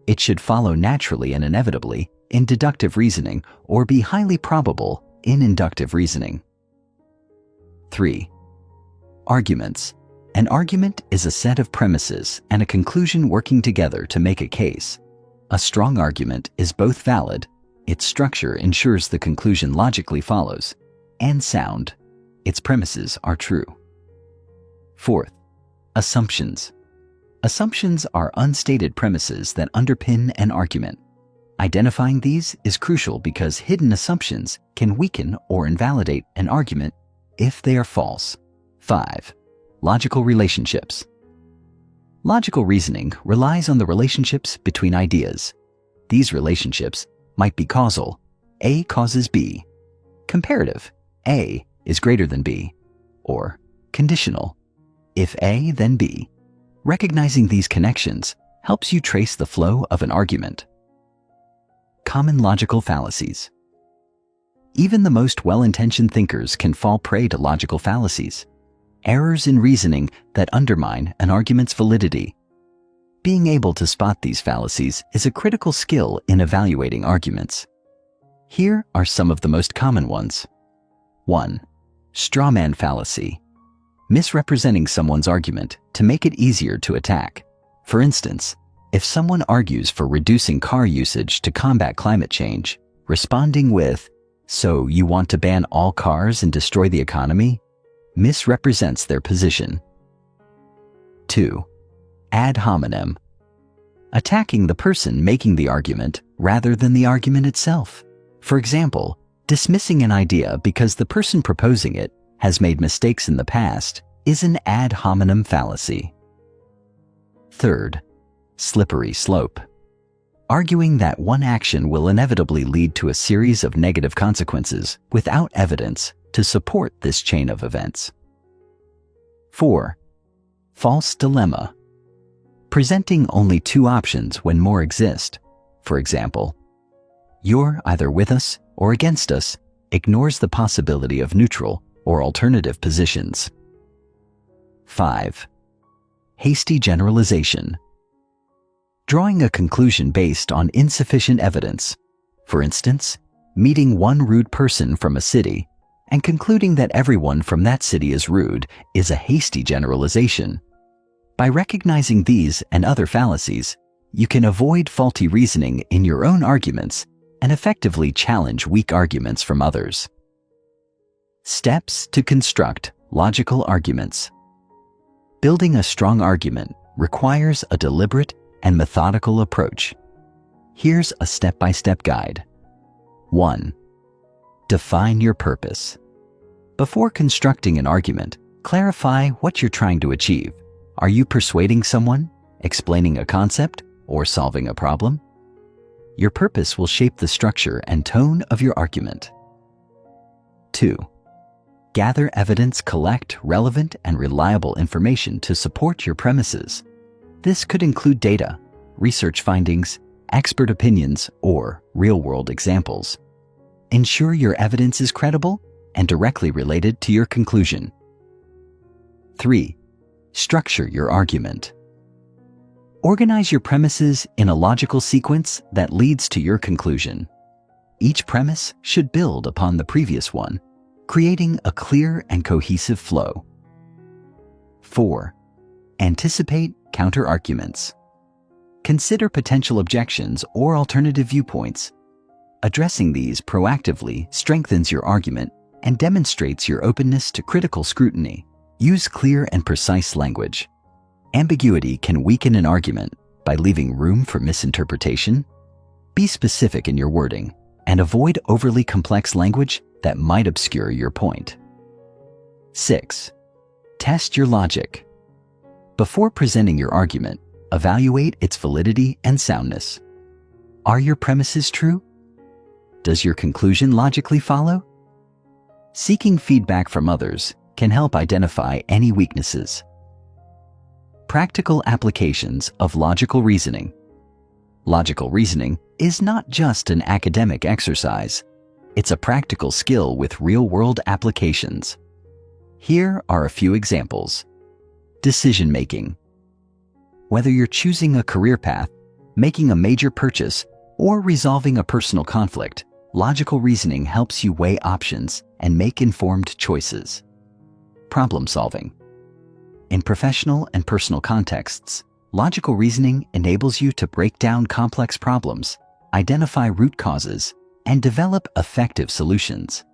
It should follow naturally and inevitably in deductive reasoning or be highly probable in inductive reasoning. 3. Arguments. An argument is a set of premises and a conclusion working together to make a case. A strong argument is both valid, its structure ensures the conclusion logically follows, and sound, its premises are true. 4th, assumptions. Assumptions are unstated premises that underpin an argument. Identifying these is crucial because hidden assumptions can weaken or invalidate an argument if they are false. 5. Logical relationships. Logical reasoning relies on the relationships between ideas. These relationships might be causal, A causes B, comparative, A is greater than B, or conditional, if A then B. Recognizing these connections helps you trace the flow of an argument. Common logical fallacies. Even the most well-intentioned thinkers can fall prey to logical fallacies, errors in reasoning that undermine an argument's validity. Being able to spot these fallacies is a critical skill in evaluating arguments. Here are some of the most common ones. 1. Strawman fallacy. Misrepresenting someone's argument to make it easier to attack. For instance, if someone argues for reducing car usage to combat climate change, responding with, "So you want to ban all cars and destroy the economy?" misrepresents their position. 2. Ad hominem. Attacking the person making the argument rather than the argument itself. For example, dismissing an idea because the person proposing it has made mistakes in the past is an ad hominem fallacy. 3rd, slippery slope. Arguing that one action will inevitably lead to a series of negative consequences without evidence to support this chain of events. 4. False dilemma. Presenting only two options when more exist. For example, "You're either with us or against us," ignores the possibility of neutral or alternative positions. 5. Hasty generalization. Drawing a conclusion based on insufficient evidence. For instance, meeting one rude person from a city and concluding that everyone from that city is rude is a hasty generalization. By recognizing these and other fallacies, you can avoid faulty reasoning in your own arguments and effectively challenge weak arguments from others. Steps to construct logical arguments. Building a strong argument requires a deliberate and methodical approach. Here's a step-by-step guide. 1. Define your purpose. Before constructing an argument, clarify what you're trying to achieve. Are you persuading someone, explaining a concept, or solving a problem? Your purpose will shape the structure and tone of your argument. 2. Gather evidence, collect relevant and reliable information to support your premises. This could include data, research findings, expert opinions, or real-world examples. Ensure your evidence is credible and directly related to your conclusion. 3. Structure your argument. Organize your premises in a logical sequence that leads to your conclusion. Each premise should build upon the previous one, creating a clear and cohesive flow. 4. Anticipate counter-arguments. Consider potential objections or alternative viewpoints. Addressing these proactively strengthens your argument and demonstrates your openness to critical scrutiny. Use clear and precise language. Ambiguity can weaken an argument by leaving room for misinterpretation. Be specific in your wording and avoid overly complex language that might obscure your point. 6. Test your logic. Before presenting your argument, evaluate its validity and soundness. Are your premises true? Does your conclusion logically follow? Seeking feedback from others can help identify any weaknesses. Practical applications of logical reasoning. Logical reasoning is not just an academic exercise. It's a practical skill with real-world applications. Here are a few examples. Decision-making. Whether you're choosing a career path, making a major purchase, or resolving a personal conflict, logical reasoning helps you weigh options and make informed choices. Problem-solving. In professional and personal contexts, logical reasoning enables you to break down complex problems, identify root causes, and develop effective solutions.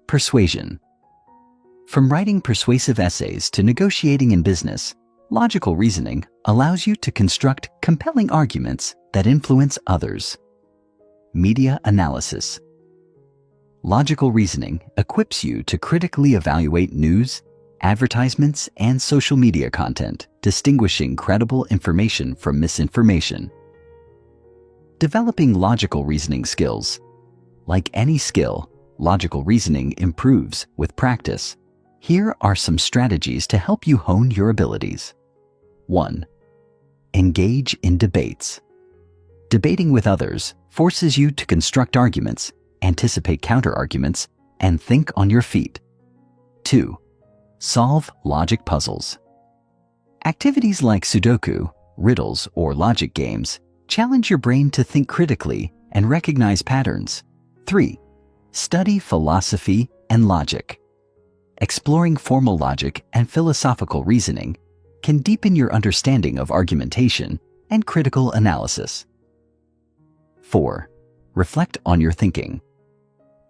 Persuasion. From writing persuasive essays to negotiating in business, logical reasoning allows you to construct compelling arguments that influence others. Media analysis. Logical reasoning equips you to critically evaluate news, advertisements, and social media content, distinguishing credible information from misinformation. Developing logical reasoning skills. Like any skill, logical reasoning improves with practice. Here are some strategies to help you hone your abilities. 1. Engage in debates. Debating with others forces you to construct arguments, anticipate counter-arguments, and think on your feet. 2. Solve logic puzzles. Activities like Sudoku, riddles, or logic games challenge your brain to think critically and recognize patterns. 3. Study philosophy and logic. Exploring formal logic and philosophical reasoning can deepen your understanding of argumentation and critical analysis. 4. Reflect on your thinking.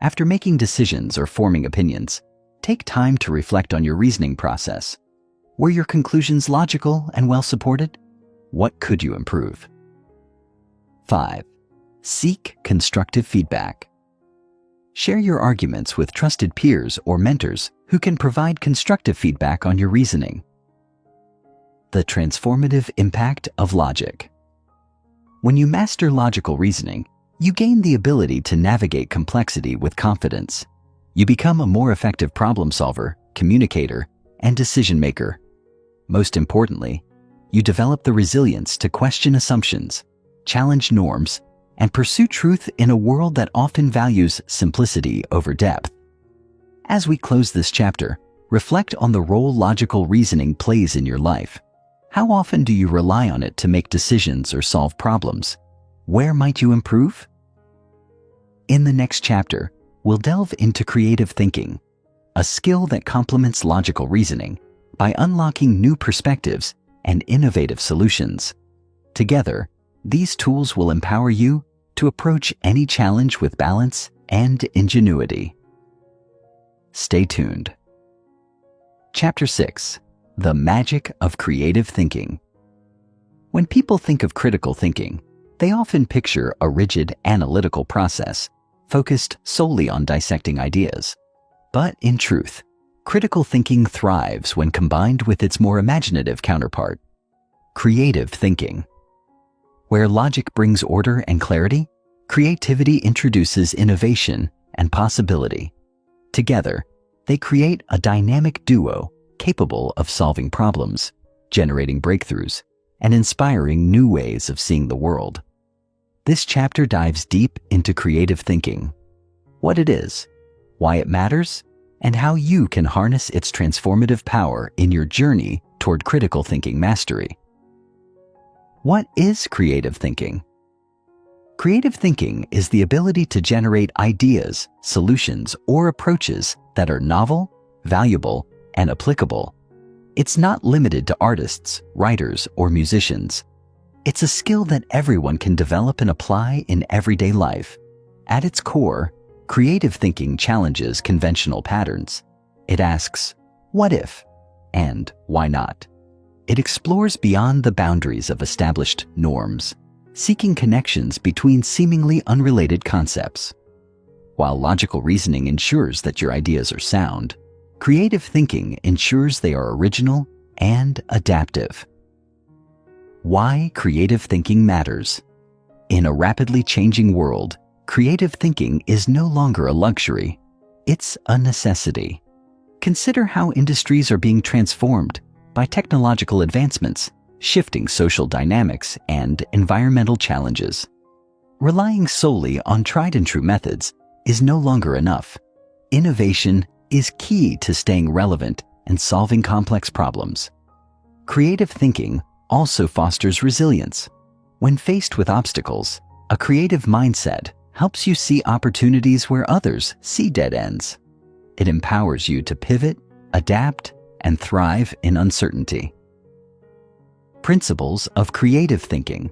After making decisions or forming opinions, take time to reflect on your reasoning process. Were your conclusions logical and well supported? What could you improve? 5. Seek constructive feedback. Share your arguments with trusted peers or mentors who can provide constructive feedback on your reasoning. The transformative impact of logic. When you master logical reasoning, you gain the ability to navigate complexity with confidence. You become a more effective problem solver, communicator, and decision maker. Most importantly, you develop the resilience to question assumptions, challenge norms, and pursue truth in a world that often values simplicity over depth. As we close this chapter, reflect on the role logical reasoning plays in your life. How often do you rely on it to make decisions or solve problems? Where might you improve? In the next chapter, we'll delve into creative thinking, a skill that complements logical reasoning by unlocking new perspectives and innovative solutions. Together, these tools will empower you to approach any challenge with balance and ingenuity. Stay tuned. Chapter 6. The Magic of Creative Thinking. When people think of critical thinking, they often picture a rigid analytical process focused solely on dissecting ideas. But in truth, critical thinking thrives when combined with its more imaginative counterpart, creative thinking. Where logic brings order and clarity, creativity introduces innovation and possibility. Together, they create a dynamic duo capable of solving problems, generating breakthroughs, and inspiring new ways of seeing the world. This chapter dives deep into creative thinking, what it is, why it matters, and how you can harness its transformative power in your journey toward critical thinking mastery. What is creative thinking? Creative thinking is the ability to generate ideas, solutions, or approaches that are novel, valuable, and applicable. It's not limited to artists, writers, or musicians. It's a skill that everyone can develop and apply in everyday life. At its core, creative thinking challenges conventional patterns. It asks, what if? And why not? It explores beyond the boundaries of established norms, seeking connections between seemingly unrelated concepts. While logical reasoning ensures that your ideas are sound, creative thinking ensures they are original and adaptive. Why creative thinking matters. In a rapidly changing world, creative thinking is no longer a luxury. It's a necessity. Consider how industries are being transformed by technological advancements, shifting social dynamics, and environmental challenges. Relying solely on tried-and-true methods is no longer enough. Innovation is key to staying relevant and solving complex problems. Creative thinking also fosters resilience. When faced with obstacles, a creative mindset helps you see opportunities where others see dead ends. It empowers you to pivot, adapt, and thrive in uncertainty. Principles of creative thinking.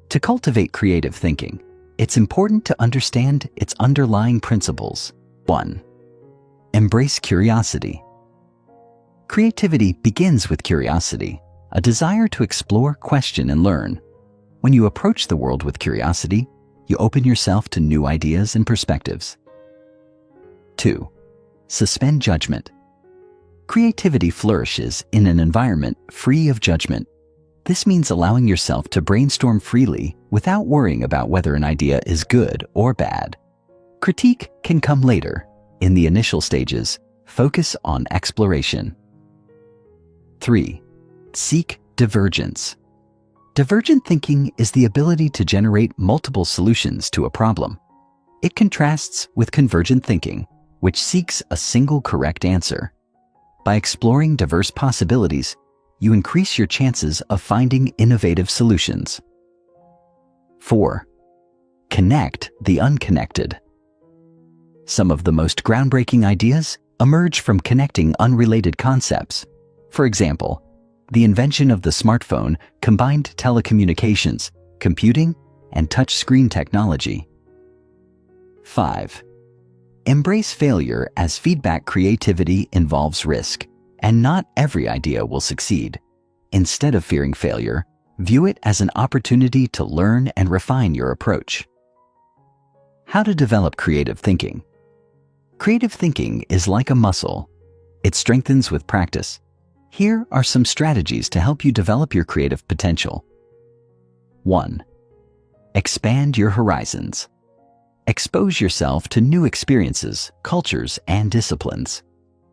To cultivate creative thinking, it's important to understand its underlying principles. 1. Embrace curiosity. Creativity begins with curiosity, a desire to explore, question, and learn. When you approach the world with curiosity, you open yourself to new ideas and perspectives. 2. Suspend judgment. Creativity flourishes in an environment free of judgment. This means allowing yourself to brainstorm freely without worrying about whether an idea is good or bad. Critique can come later. In the initial stages, focus on exploration. 3. Seek divergence. Divergent thinking is the ability to generate multiple solutions to a problem. It contrasts with convergent thinking, which seeks a single correct answer. By exploring diverse possibilities, you increase your chances of finding innovative solutions. 4. Connect the unconnected. Some of the most groundbreaking ideas emerge from connecting unrelated concepts. For example, the invention of the smartphone combined telecommunications, computing, and touchscreen technology. 5. Embrace failure as feedback. Creativity involves risk, and not every idea will succeed. Instead of fearing failure, view it as an opportunity to learn and refine your approach. How to develop creative thinking. Creative thinking is like a muscle. It strengthens with practice. Here are some strategies to help you develop your creative potential. 1. Expand your horizons. Expose yourself to new experiences, cultures, and disciplines.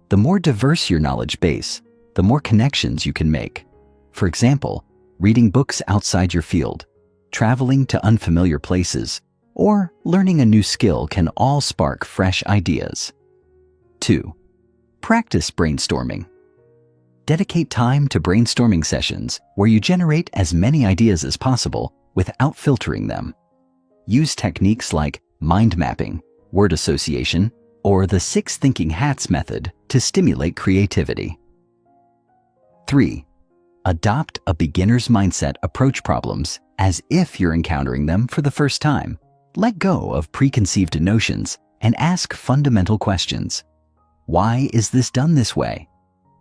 The more diverse your knowledge base, the more connections you can make. For example, reading books outside your field, traveling to unfamiliar places, or learning a new skill can all spark fresh ideas. 2. Practice brainstorming. Dedicate time to brainstorming sessions where you generate as many ideas as possible without filtering them. Use techniques like mind mapping, word association, or the 6 thinking hats method to stimulate creativity. 3. Adopt a beginner's mindset. Approach problems as if you're encountering them for the first time. Let go of preconceived notions and ask fundamental questions. Why is this done this way?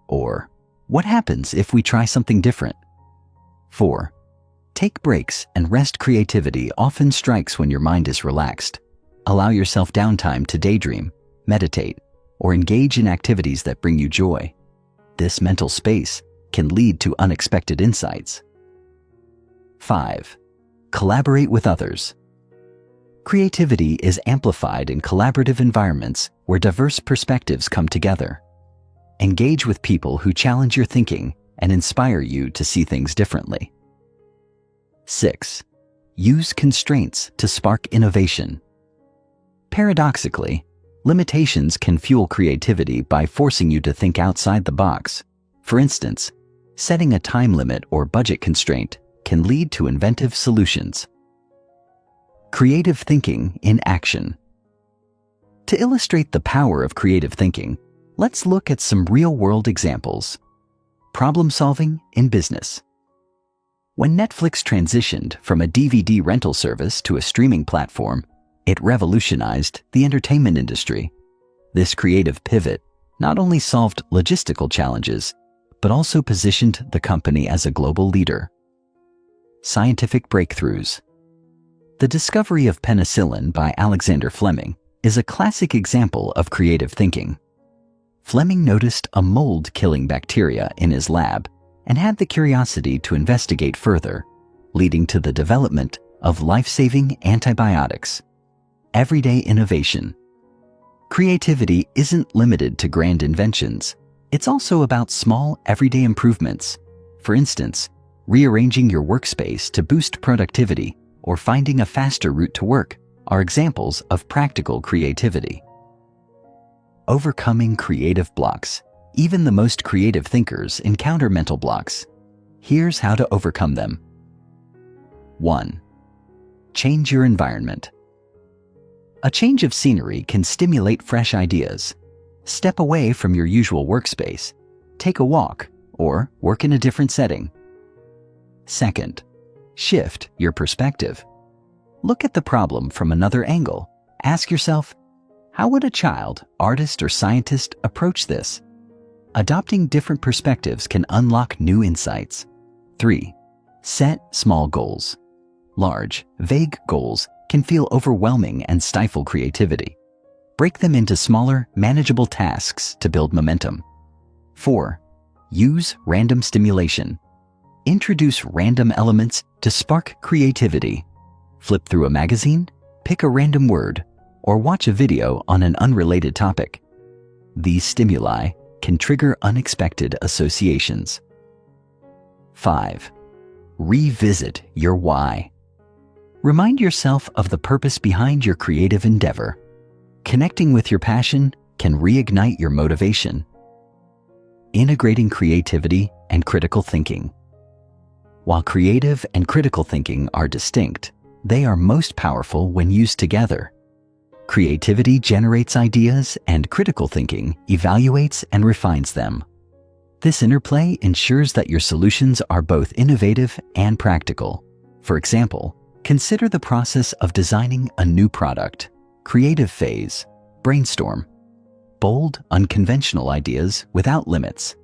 Or, what happens if we try something different? 4. Take breaks and rest. Creativity often strikes when your mind is relaxed. Allow yourself downtime to daydream, meditate, or engage in activities that bring you joy. This mental space can lead to unexpected insights. 5. Collaborate with others. Creativity is amplified in collaborative environments where diverse perspectives come together. Engage with people who challenge your thinking and inspire you to see things differently. 6. Use constraints to spark innovation. Paradoxically, limitations can fuel creativity by forcing you to think outside the box. For instance, setting a time limit or budget constraint can lead to inventive solutions. Creative thinking in action. To illustrate the power of creative thinking, let's look at some real-world examples. Problem solving in business. When Netflix transitioned from a DVD rental service to a streaming platform, it revolutionized the entertainment industry. This creative pivot not only solved logistical challenges, but also positioned the company as a global leader. Scientific breakthroughs. The discovery of penicillin by Alexander Fleming is a classic example of creative thinking. Fleming noticed a mold-killing bacteria in his lab and had the curiosity to investigate further, leading to the development of life-saving antibiotics. Everyday innovation. Creativity isn't limited to grand inventions. It's also about small, everyday improvements. For instance, rearranging your workspace to boost productivity or finding a faster route to work are examples of practical creativity. Overcoming creative blocks. Even the most creative thinkers encounter mental blocks. Here's how to overcome them. 1. Change your environment. A change of scenery can stimulate fresh ideas. Step away from your usual workspace, take a walk, or work in a different setting. 2. Shift your perspective. Look at the problem from another angle. Ask yourself, how would a child, artist, or scientist approach this? Adopting different perspectives can unlock new insights. 3. Set small goals. Large, vague goals can feel overwhelming and stifle creativity. Break them into smaller, manageable tasks to build momentum. 4. Use random stimulation. Introduce random elements to spark creativity. Flip through a magazine, pick a random word, or watch a video on an unrelated topic. These stimuli can trigger unexpected associations. 5. Revisit your why. Remind yourself of the purpose behind your creative endeavor. Connecting with your passion can reignite your motivation. Integrating creativity and critical thinking. While creative and critical thinking are distinct, they are most powerful when used together. Creativity generates ideas and critical thinking evaluates and refines them. This interplay ensures that your solutions are both innovative and practical. For example, consider the process of designing a new product. Creative phase, brainstorm. Bold, unconventional ideas without limits.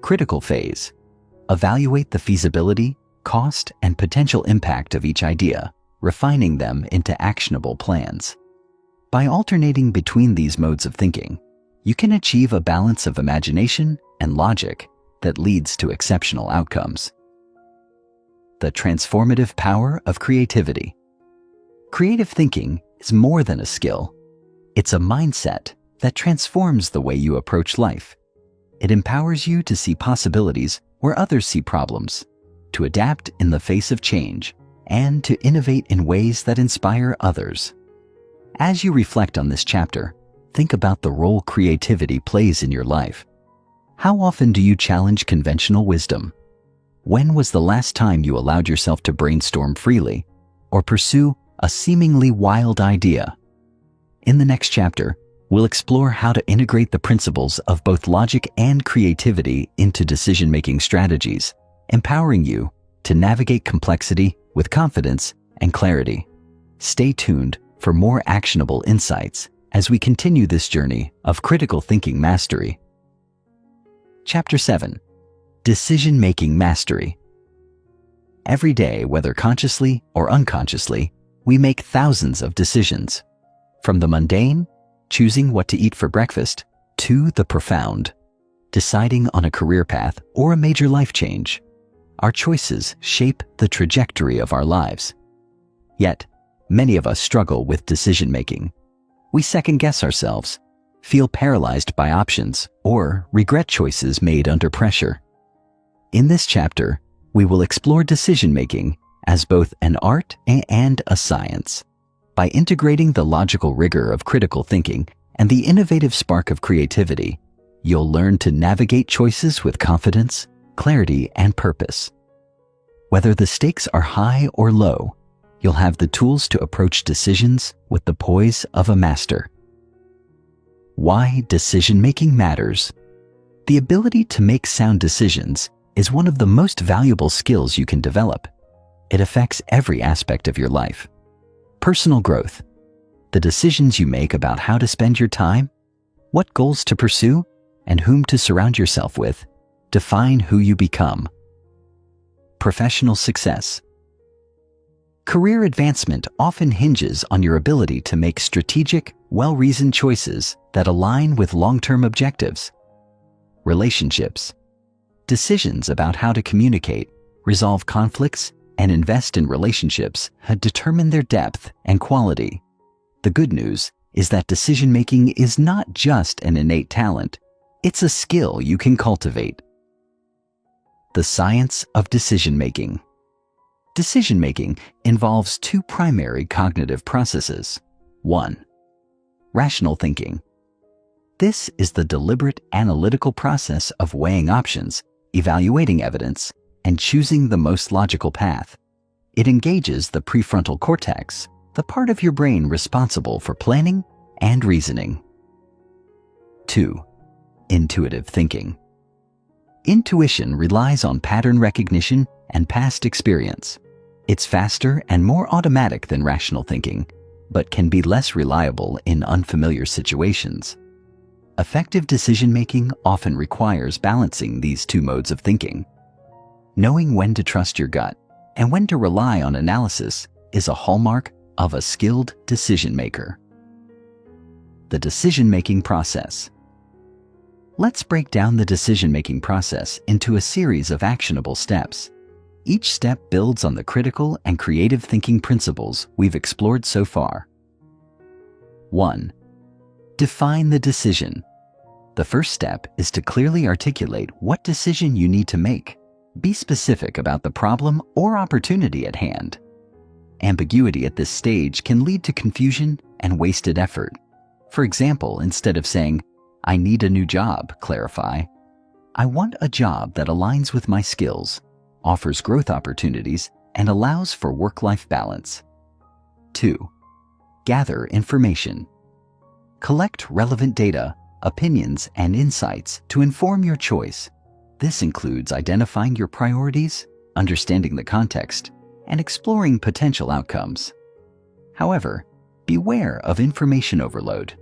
Critical phase, evaluate the feasibility, cost, and potential impact of each idea, refining them into actionable plans. By alternating between these modes of thinking, you can achieve a balance of imagination and logic that leads to exceptional outcomes. The transformative power of creativity. Creative thinking is more than a skill. It's a mindset that transforms the way you approach life. It empowers you to see possibilities where others see problems, to adapt in the face of change, and to innovate in ways that inspire others. As you reflect on this chapter, think about the role creativity plays in your life. How often do you challenge conventional wisdom? When was the last time you allowed yourself to brainstorm freely or pursue a seemingly wild idea? In the next chapter, we'll explore how to integrate the principles of both logic and creativity into decision-making strategies, empowering you to navigate complexity with confidence and clarity. Stay tuned for more actionable insights as we continue this journey of critical thinking mastery. Chapter 7. Decision-making mastery. Every day, whether consciously or unconsciously, we make thousands of decisions. From the mundane, choosing what to eat for breakfast, to the profound, deciding on a career path or a major life change. Our choices shape the trajectory of our lives. Yet, many of us struggle with decision-making. We second-guess ourselves, feel paralyzed by options, or regret choices made under pressure. In this chapter, we will explore decision-making as both an art and a science. By integrating the logical rigor of critical thinking and the innovative spark of creativity, you'll learn to navigate choices with confidence, clarity, and purpose. Whether the stakes are high or low, you'll have the tools to approach decisions with the poise of a master. Why decision-making matters. The ability to make sound decisions is one of the most valuable skills you can develop. It affects every aspect of your life. Personal growth. The decisions you make about how to spend your time, what goals to pursue, and whom to surround yourself with define who you become. Professional success. Career advancement often hinges on your ability to make strategic, well-reasoned choices that align with long-term objectives. Relationships. Decisions about how to communicate, resolve conflicts, and invest in relationships determine their depth and quality. The good news is that decision-making is not just an innate talent, it's a skill you can cultivate. The science of decision-making. Decision-making involves two primary cognitive processes. 1. Rational thinking. This is the deliberate analytical process of weighing options, evaluating evidence, and choosing the most logical path. It engages the prefrontal cortex, the part of your brain responsible for planning and reasoning. 2. Intuitive thinking. Intuition relies on pattern recognition and past experience. It's faster and more automatic than rational thinking, but can be less reliable in unfamiliar situations. Effective decision-making often requires balancing these two modes of thinking. Knowing when to trust your gut and when to rely on analysis is a hallmark of a skilled decision-maker. The decision-making process. Let's break down the decision-making process into a series of actionable steps. Each step builds on the critical and creative thinking principles we've explored so far. 1. Define the decision. The first step is to clearly articulate what decision you need to make. Be specific about the problem or opportunity at hand. Ambiguity at this stage can lead to confusion and wasted effort. For example, instead of saying, "I need a new job," clarify, "I want a job that aligns with my skills, offers growth opportunities, and allows for work-life balance." 2. Gather information. Collect relevant data, opinions, and insights to inform your choice. This includes identifying your priorities, understanding the context, and exploring potential outcomes. However, beware of information overload.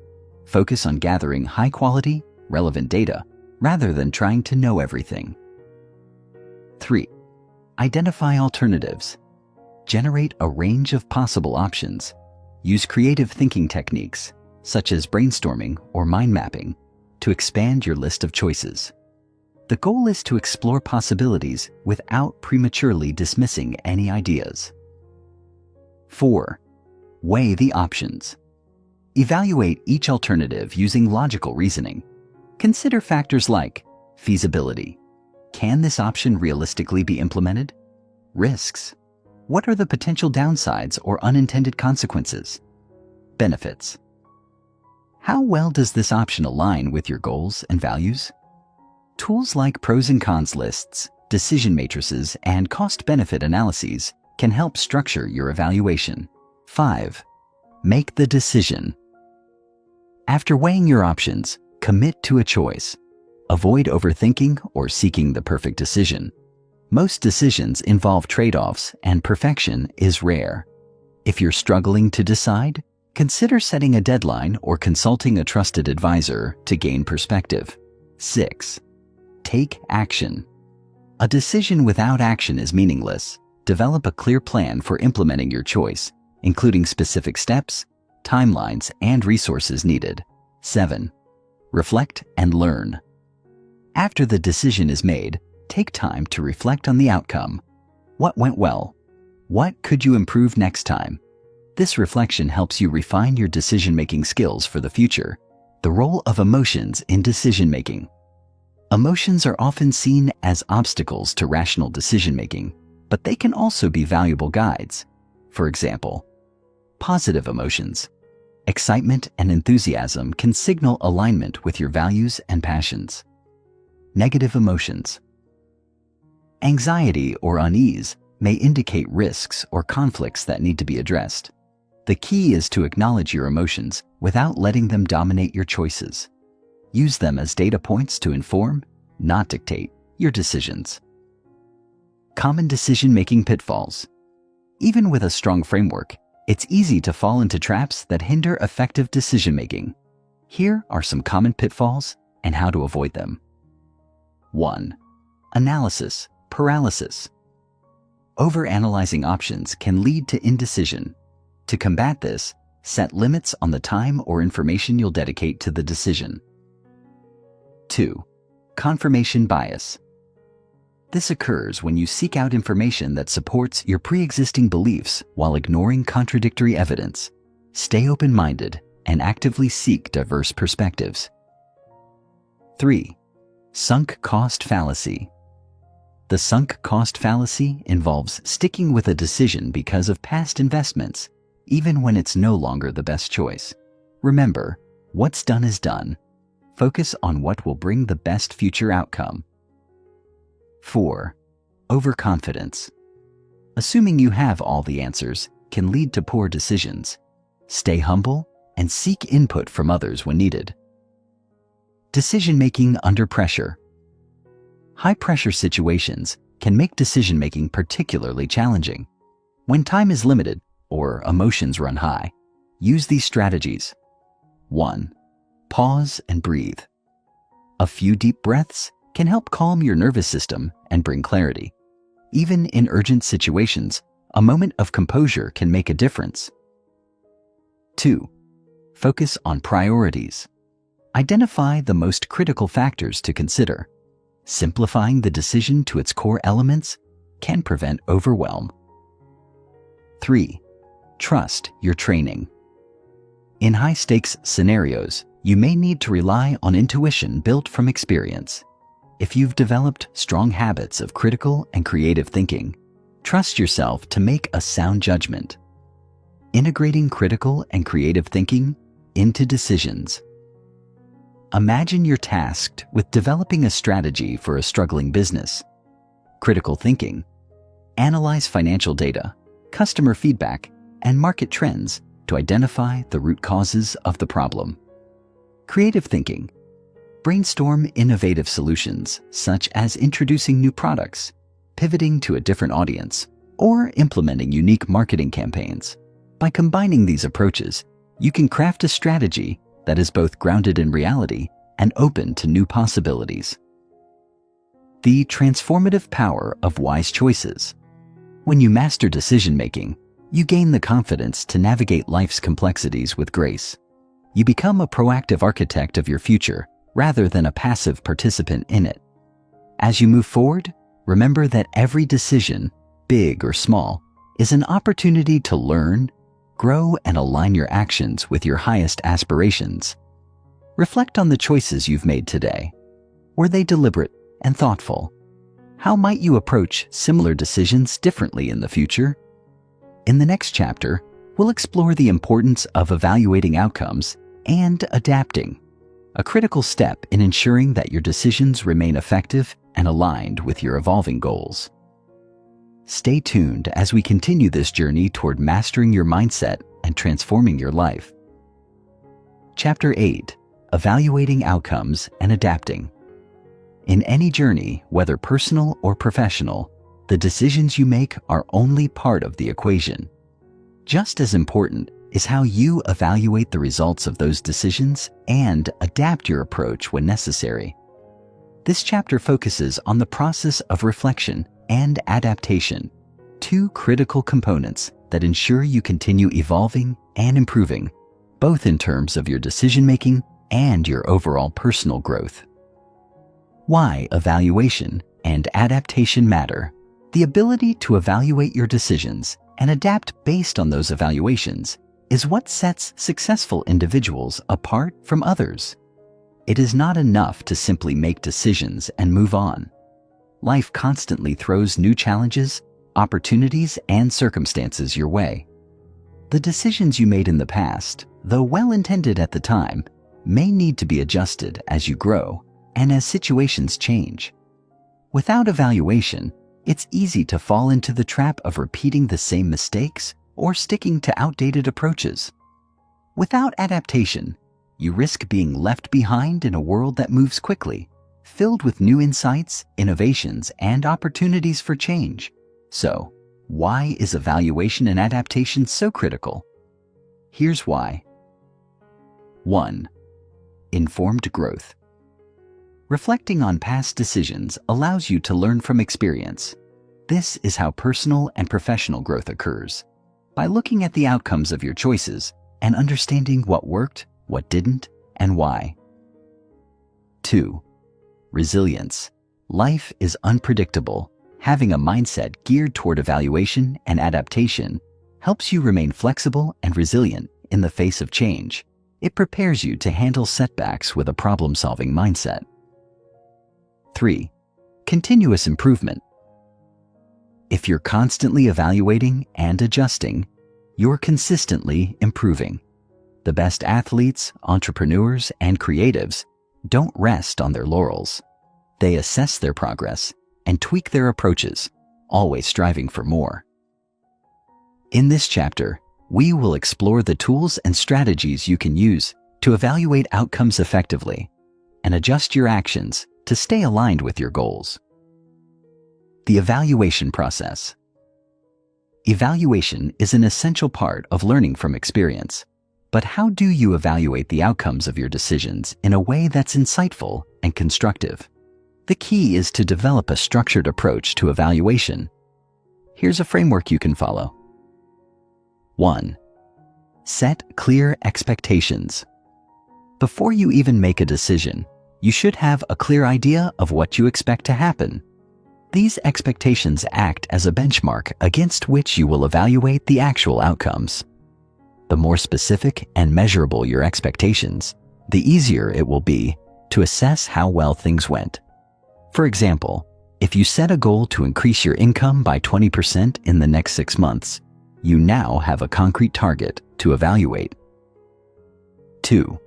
Focus on gathering high-quality, relevant data rather than trying to know everything. 3. Identify alternatives. Generate a range of possible options. Use creative thinking techniques, such as brainstorming or mind mapping, to expand your list of choices. The goal is to explore possibilities without prematurely dismissing any ideas. 4. Weigh the options. Evaluate each alternative using logical reasoning. Consider factors like feasibility. Can this option realistically be implemented? Risks. What are the potential downsides or unintended consequences? Benefits. How well does this option align with your goals and values? Tools like pros and cons lists, decision matrices, and cost-benefit analyses can help structure your evaluation. 5. Make the decision. After weighing your options, commit to a choice. Avoid overthinking or seeking the perfect decision. Most decisions involve trade-offs, and perfection is rare. If you're struggling to decide, consider setting a deadline or consulting a trusted advisor to gain perspective. 6. Take action. A decision without action is meaningless. Develop a clear plan for implementing your choice, including specific steps, timelines, and resources needed. 7. Reflect and learn. After the decision is made, take time to reflect on the outcome. What went well? What could you improve next time? This reflection helps you refine your decision-making skills for the future. The role of emotions in decision-making. Emotions are often seen as obstacles to rational decision-making, but they can also be valuable guides. For example, positive emotions. Excitement and enthusiasm can signal alignment with your values and passions. Negative emotions. Anxiety or unease may indicate risks or conflicts that need to be addressed. The key is to acknowledge your emotions without letting them dominate your choices. Use them as data points to inform, not dictate, your decisions. Common decision-making pitfalls. Even with a strong framework, it's easy to fall into traps that hinder effective decision-making. Here are some common pitfalls and how to avoid them. 1. Analysis paralysis. Overanalyzing options can lead to indecision. To combat this, set limits on the time or information you'll dedicate to the decision. 2. Confirmation bias. This occurs when you seek out information that supports your pre-existing beliefs while ignoring contradictory evidence. Stay open-minded and actively seek diverse perspectives. 3. Sunk cost fallacy. The sunk cost fallacy involves sticking with a decision because of past investments, even when it's no longer the best choice. Remember, what's done is done. Focus on what will bring the best future outcome. 4. Overconfidence. Assuming you have all the answers can lead to poor decisions. Stay humble and seek input from others when needed. Decision-making under pressure. High-pressure situations can make decision-making particularly challenging. When time is limited or emotions run high, use these strategies. 1. Pause and breathe. A few deep breaths can help calm your nervous system and bring clarity. Even in urgent situations, a moment of composure can make a difference. 2. Focus on priorities. Identify the most critical factors to consider. Simplifying the decision to its core elements can prevent overwhelm. 3. Trust your training. In high-stakes scenarios, you may need to rely on intuition built from experience. If you've developed strong habits of critical and creative thinking, trust yourself to make a sound judgment. Integrating critical and creative thinking into decisions. Imagine you're tasked with developing a strategy for a struggling business. Critical thinking. Analyze financial data, customer feedback, and market trends to identify the root causes of the problem. Creative thinking. Brainstorm innovative solutions, such as introducing new products, pivoting to a different audience, or implementing unique marketing campaigns. By combining these approaches, you can craft a strategy that is both grounded in reality and open to new possibilities. The transformative power of wise choices. When you master decision-making, you gain the confidence to navigate life's complexities with grace. You become a proactive architect of your future rather than a passive participant in it. As you move forward, remember that every decision, big or small, is an opportunity to learn, grow, and align your actions with your highest aspirations. Reflect on the choices you've made today. Were they deliberate and thoughtful? How might you approach similar decisions differently in the future? In the next chapter, we'll explore the importance of evaluating outcomes and adapting, a critical step in ensuring that your decisions remain effective and aligned with your evolving goals. Stay tuned as we continue this journey toward mastering your mindset and transforming your life. Chapter 8. Evaluating Outcomes and Adapting. In any journey, whether personal or professional, the decisions you make are only part of the equation. Just as important is how you evaluate the results of those decisions and adapt your approach when necessary. This chapter focuses on the process of reflection and adaptation, two critical components that ensure you continue evolving and improving, both in terms of your decision-making and your overall personal growth. Why evaluation and adaptation matter. The ability to evaluate your decisions and adapt based on those evaluations is what sets successful individuals apart from others. It is not enough to simply make decisions and move on. Life constantly throws new challenges, opportunities, and circumstances your way. The decisions you made in the past, though well-intended at the time, may need to be adjusted as you grow and as situations change. Without evaluation, it's easy to fall into the trap of repeating the same mistakes or sticking to outdated approaches. Without adaptation, you risk being left behind in a world that moves quickly, filled with new insights, innovations, and opportunities for change. So, why is evaluation and adaptation so critical? Here's why. 1. Informed growth. Reflecting on past decisions allows you to learn from experience. This is how personal and professional growth occurs. By looking at the outcomes of your choices and understanding what worked, what didn't, and why. 2. Resilience. Life is unpredictable. Having a mindset geared toward evaluation and adaptation helps you remain flexible and resilient in the face of change. It prepares you to handle setbacks with a problem-solving mindset. 3. Continuous improvement. If you're constantly evaluating and adjusting, you're consistently improving. The best athletes, entrepreneurs, and creatives don't rest on their laurels. They assess their progress and tweak their approaches, always striving for more. In this chapter, we will explore the tools and strategies you can use to evaluate outcomes effectively and adjust your actions to stay aligned with your goals. The evaluation process. Evaluation is an essential part of learning from experience. But how do you evaluate the outcomes of your decisions in a way that's insightful and constructive? The key is to develop a structured approach to evaluation. Here's a framework you can follow. 1. Set clear expectations. Before you even make a decision, you should have a clear idea of what you expect to happen. These expectations act as a benchmark against which you will evaluate the actual outcomes. The more specific and measurable your expectations, the easier it will be to assess how well things went. For example, if you set a goal to increase your income by 20% in the next 6 months, you now have a concrete target to evaluate. 2.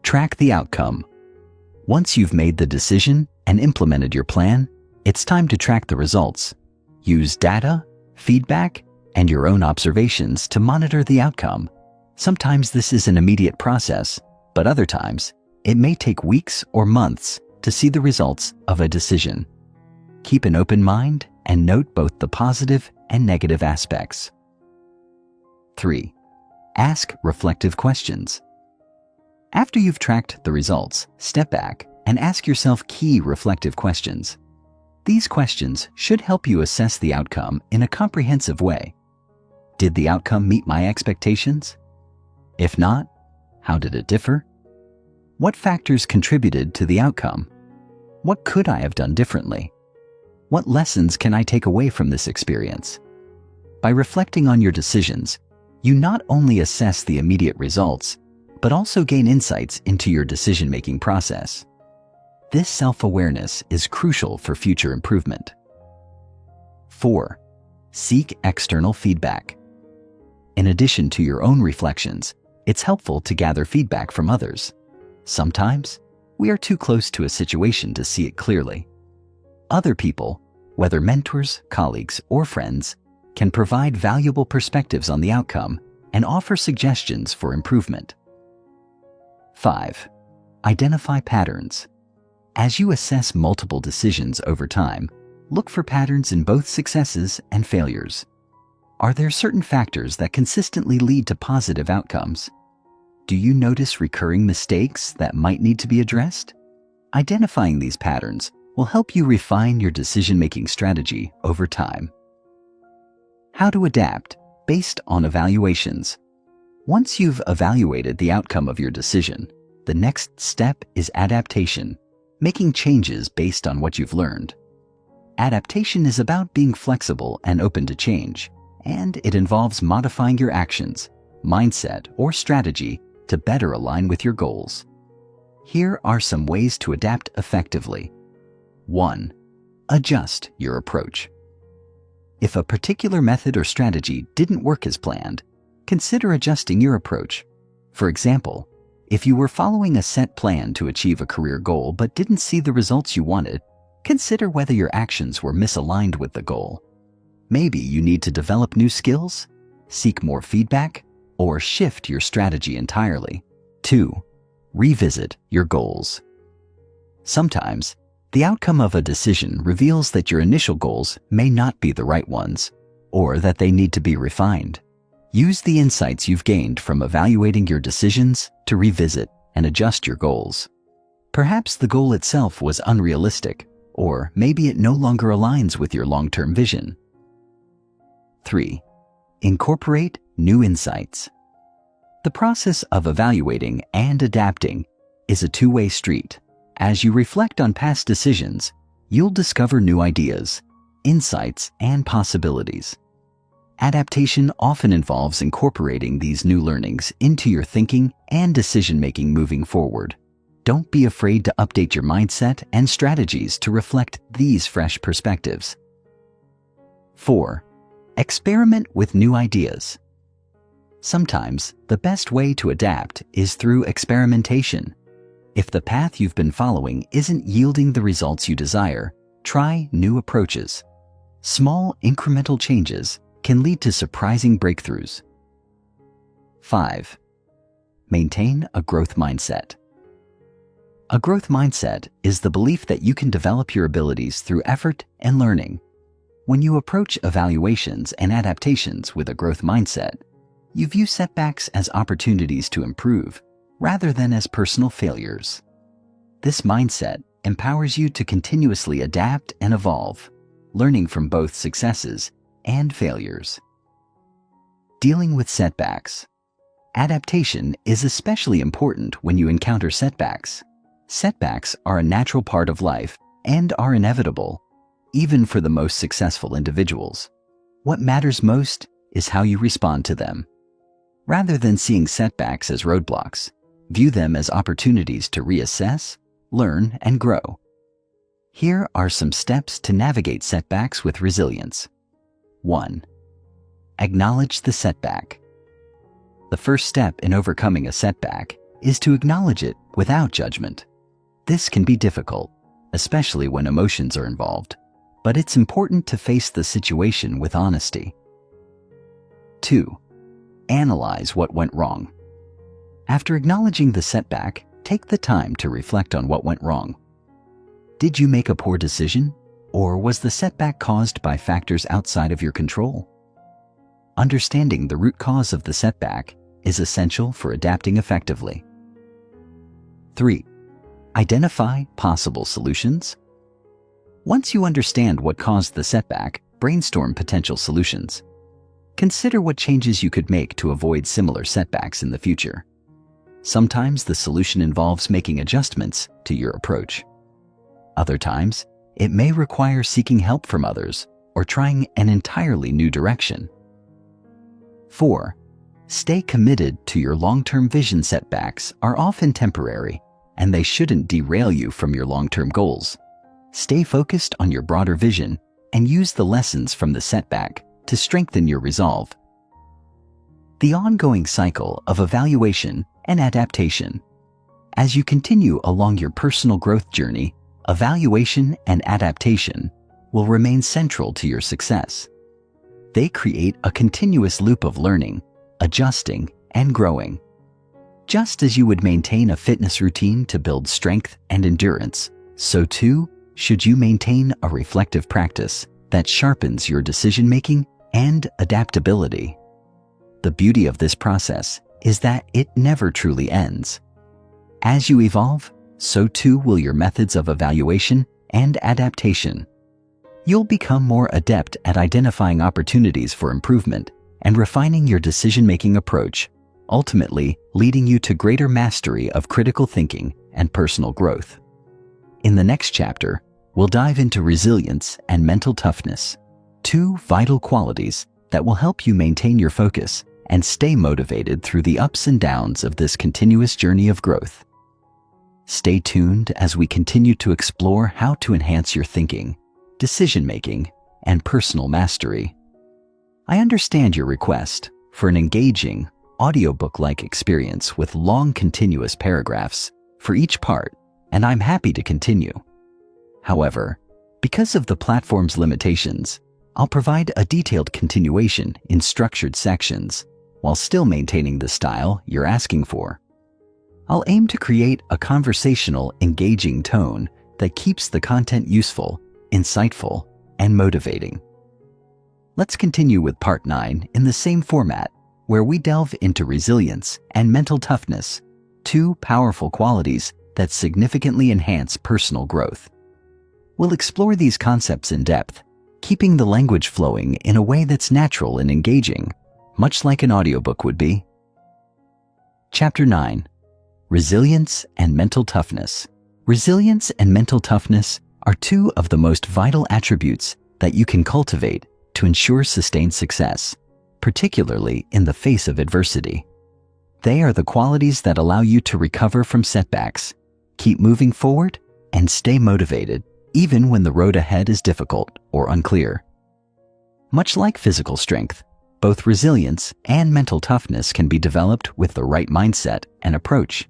Track the outcome. Once you've made the decision and implemented your plan, it's time to track the results. Use data, feedback, and your own observations to monitor the outcome. Sometimes this is an immediate process, but other times, it may take weeks or months to see the results of a decision. Keep an open mind and note both the positive and negative aspects. 3. Ask reflective questions. After you've tracked the results, step back and ask yourself key reflective questions. These questions should help you assess the outcome in a comprehensive way. Did the outcome meet my expectations? If not, how did it differ? What factors contributed to the outcome? What could I have done differently? What lessons can I take away from this experience? By reflecting on your decisions, you not only assess the immediate results, but also gain insights into your decision-making process. This self-awareness is crucial for future improvement. 4. Seek external feedback. In addition to your own reflections, it's helpful to gather feedback from others. Sometimes, we are too close to a situation to see it clearly. Other people, whether mentors, colleagues, or friends, can provide valuable perspectives on the outcome and offer suggestions for improvement. 5. Identify patterns. As you assess multiple decisions over time, look for patterns in both successes and failures. Are there certain factors that consistently lead to positive outcomes? Do you notice recurring mistakes that might need to be addressed? Identifying these patterns will help you refine your decision-making strategy over time. How to adapt based on evaluations. Once you've evaluated the outcome of your decision, the next step is adaptation, making changes based on what you've learned. Adaptation is about being flexible and open to change, and it involves modifying your actions, mindset, or strategy to better align with your goals. Here are some ways to adapt effectively. 1. Adjust your approach. If a particular method or strategy didn't work as planned, consider adjusting your approach. For example, if you were following a set plan to achieve a career goal but didn't see the results you wanted, Consider whether your actions were misaligned with the goal. Maybe you need to develop new skills, seek more feedback, or shift your strategy entirely. 2. Revisit your goals. Sometimes, the outcome of a decision reveals that your initial goals may not be the right ones, or that they need to be refined. Use the insights you've gained from evaluating your decisions to revisit and adjust your goals. Perhaps the goal itself was unrealistic, or maybe it no longer aligns with your long-term vision. 3. Incorporate new insights. The process of evaluating and adapting is a two-way street. As you reflect on past decisions, you'll discover new ideas, insights, and possibilities. Adaptation often involves incorporating these new learnings into your thinking and decision-making moving forward. Don't be afraid to update your mindset and strategies to reflect these fresh perspectives. 4. Experiment with new ideas. Sometimes, the best way to adapt is through experimentation. If the path you've been following isn't yielding the results you desire, try new approaches. Small, incremental changes can lead to surprising breakthroughs. 5. Maintain a growth mindset. A growth mindset is the belief that you can develop your abilities through effort and learning. When you approach evaluations and adaptations with a growth mindset, you view setbacks as opportunities to improve, rather than as personal failures. This mindset empowers you to continuously adapt and evolve, learning from both successes and failures. Dealing with setbacks. Adaptation is especially important when you encounter setbacks. Setbacks are a natural part of life and are inevitable, even for the most successful individuals. What matters most is how you respond to them. Rather than seeing setbacks as roadblocks, view them as opportunities to reassess, learn, and grow. Here are some steps to navigate setbacks with resilience. 1. Acknowledge the setback. The first step in overcoming a setback is to acknowledge it without judgment. This can be difficult, especially when emotions are involved, but it's important to face the situation with honesty. 2. Analyze what went wrong. After acknowledging the setback, take the time to reflect on what went wrong. Did you make a poor decision, or was the setback caused by factors outside of your control? Understanding the root cause of the setback is essential for adapting effectively. 3. Identify possible solutions. Once you understand what caused the setback, brainstorm potential solutions. Consider what changes you could make to avoid similar setbacks in the future. Sometimes the solution involves making adjustments to your approach. Other times, it may require seeking help from others or trying an entirely new direction. 4. Stay committed to your long-term vision. Setbacks are often temporary, and they shouldn't derail you from your long-term goals. Stay focused on your broader vision and use the lessons from the setback to strengthen your resolve. The ongoing cycle of evaluation and adaptation. As you continue along your personal growth journey, evaluation and adaptation will remain central to your success. They create a continuous loop of learning, adjusting, and growing. Just as you would maintain a fitness routine to build strength and endurance, so too should you maintain a reflective practice that sharpens your decision-making and adaptability. The beauty of this process is that it never truly ends. As you evolve, so too will your methods of evaluation and adaptation. You'll become more adept at identifying opportunities for improvement and refining your decision-making approach, ultimately leading you to greater mastery of critical thinking and personal growth. In the next chapter, we'll dive into resilience and mental toughness, two vital qualities that will help you maintain your focus and stay motivated through the ups and downs of this continuous journey of growth. Stay tuned as we continue to explore how to enhance your thinking, decision-making, and personal mastery. I understand your request for an engaging, audiobook-like experience with long continuous paragraphs for each part, and I'm happy to continue. However, Because of the platform's limitations, I'll provide a detailed continuation in structured sections while still maintaining the style you're asking for. I'll aim to create a conversational, engaging tone that keeps the content useful, insightful, and motivating. Let's continue with Part 9 in the same format, where we delve into resilience and mental toughness, two powerful qualities that significantly enhance personal growth. We'll explore these concepts in depth, keeping the language flowing in a way that's natural and engaging, much like an audiobook would be. Chapter 9. Resilience and Mental Toughness. Resilience and mental toughness are two of the most vital attributes that you can cultivate to ensure sustained success, particularly in the face of adversity. They are the qualities that allow you to recover from setbacks, keep moving forward, and stay motivated even when the road ahead is difficult or unclear. Much like physical strength, both resilience and mental toughness can be developed with the right mindset and approach.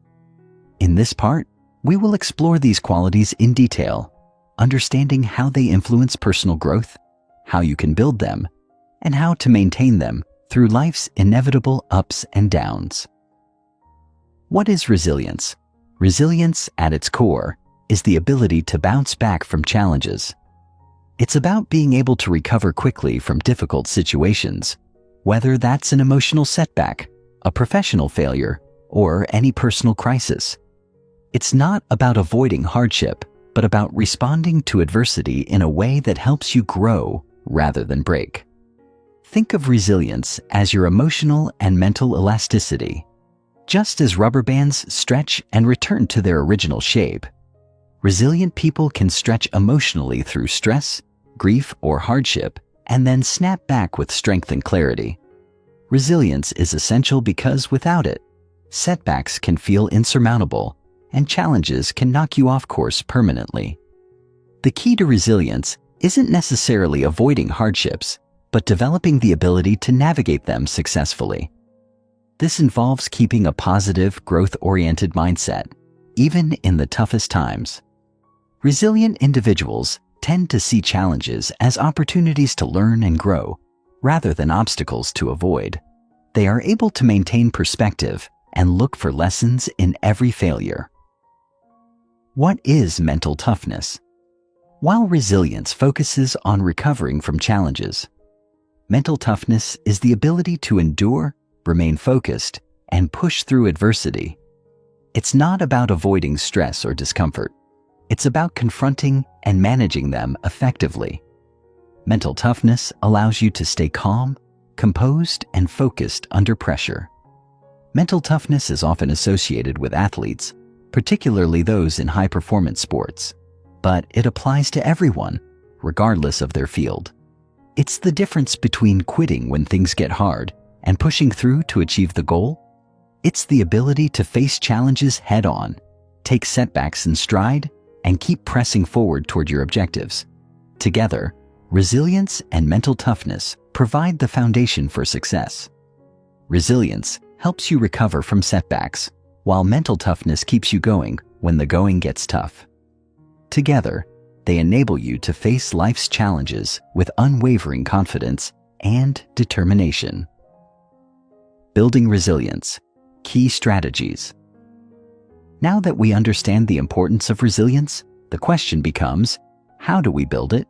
In this part, we will explore these qualities in detail, understanding how they influence personal growth, how you can build them, and how to maintain them through life's inevitable ups and downs. What is resilience? Resilience, at its core, is the ability to bounce back from challenges. It's about being able to recover quickly from difficult situations, whether that's an emotional setback, a professional failure, or any personal crisis. It's not about avoiding hardship, but about responding to adversity in a way that helps you grow rather than break. Think of resilience as your emotional and mental elasticity. Just as rubber bands stretch and return to their original shape, resilient people can stretch emotionally through stress, grief, or hardship, and then snap back with strength and clarity. Resilience is essential because without it, setbacks can feel insurmountable and challenges can knock you off course permanently. The key to resilience isn't necessarily avoiding hardships, but developing the ability to navigate them successfully. This involves keeping a positive, growth-oriented mindset, even in the toughest times. Resilient individuals tend to see challenges as opportunities to learn and grow, rather than obstacles to avoid. They are able to maintain perspective and look for lessons in every failure. What is mental toughness? While resilience focuses on recovering from challenges, mental toughness is the ability to endure, remain focused, and push through adversity. It's not about avoiding stress or discomfort. It's about confronting and managing them effectively. Mental toughness allows you to stay calm, composed, and focused under pressure. Mental toughness is often associated with athletes, particularly those in high-performance sports, but it applies to everyone, regardless of their field. It's the difference between quitting when things get hard and pushing through to achieve the goal. It's the ability to face challenges head-on, take setbacks in stride, and keep pressing forward toward your objectives. Together, resilience and mental toughness provide the foundation for success. Resilience helps you recover from setbacks, while mental toughness keeps you going when the going gets tough. Together, they enable you to face life's challenges with unwavering confidence and determination. Building resilience. Key strategies. Now that we understand the importance of resilience, the question becomes, how do we build it?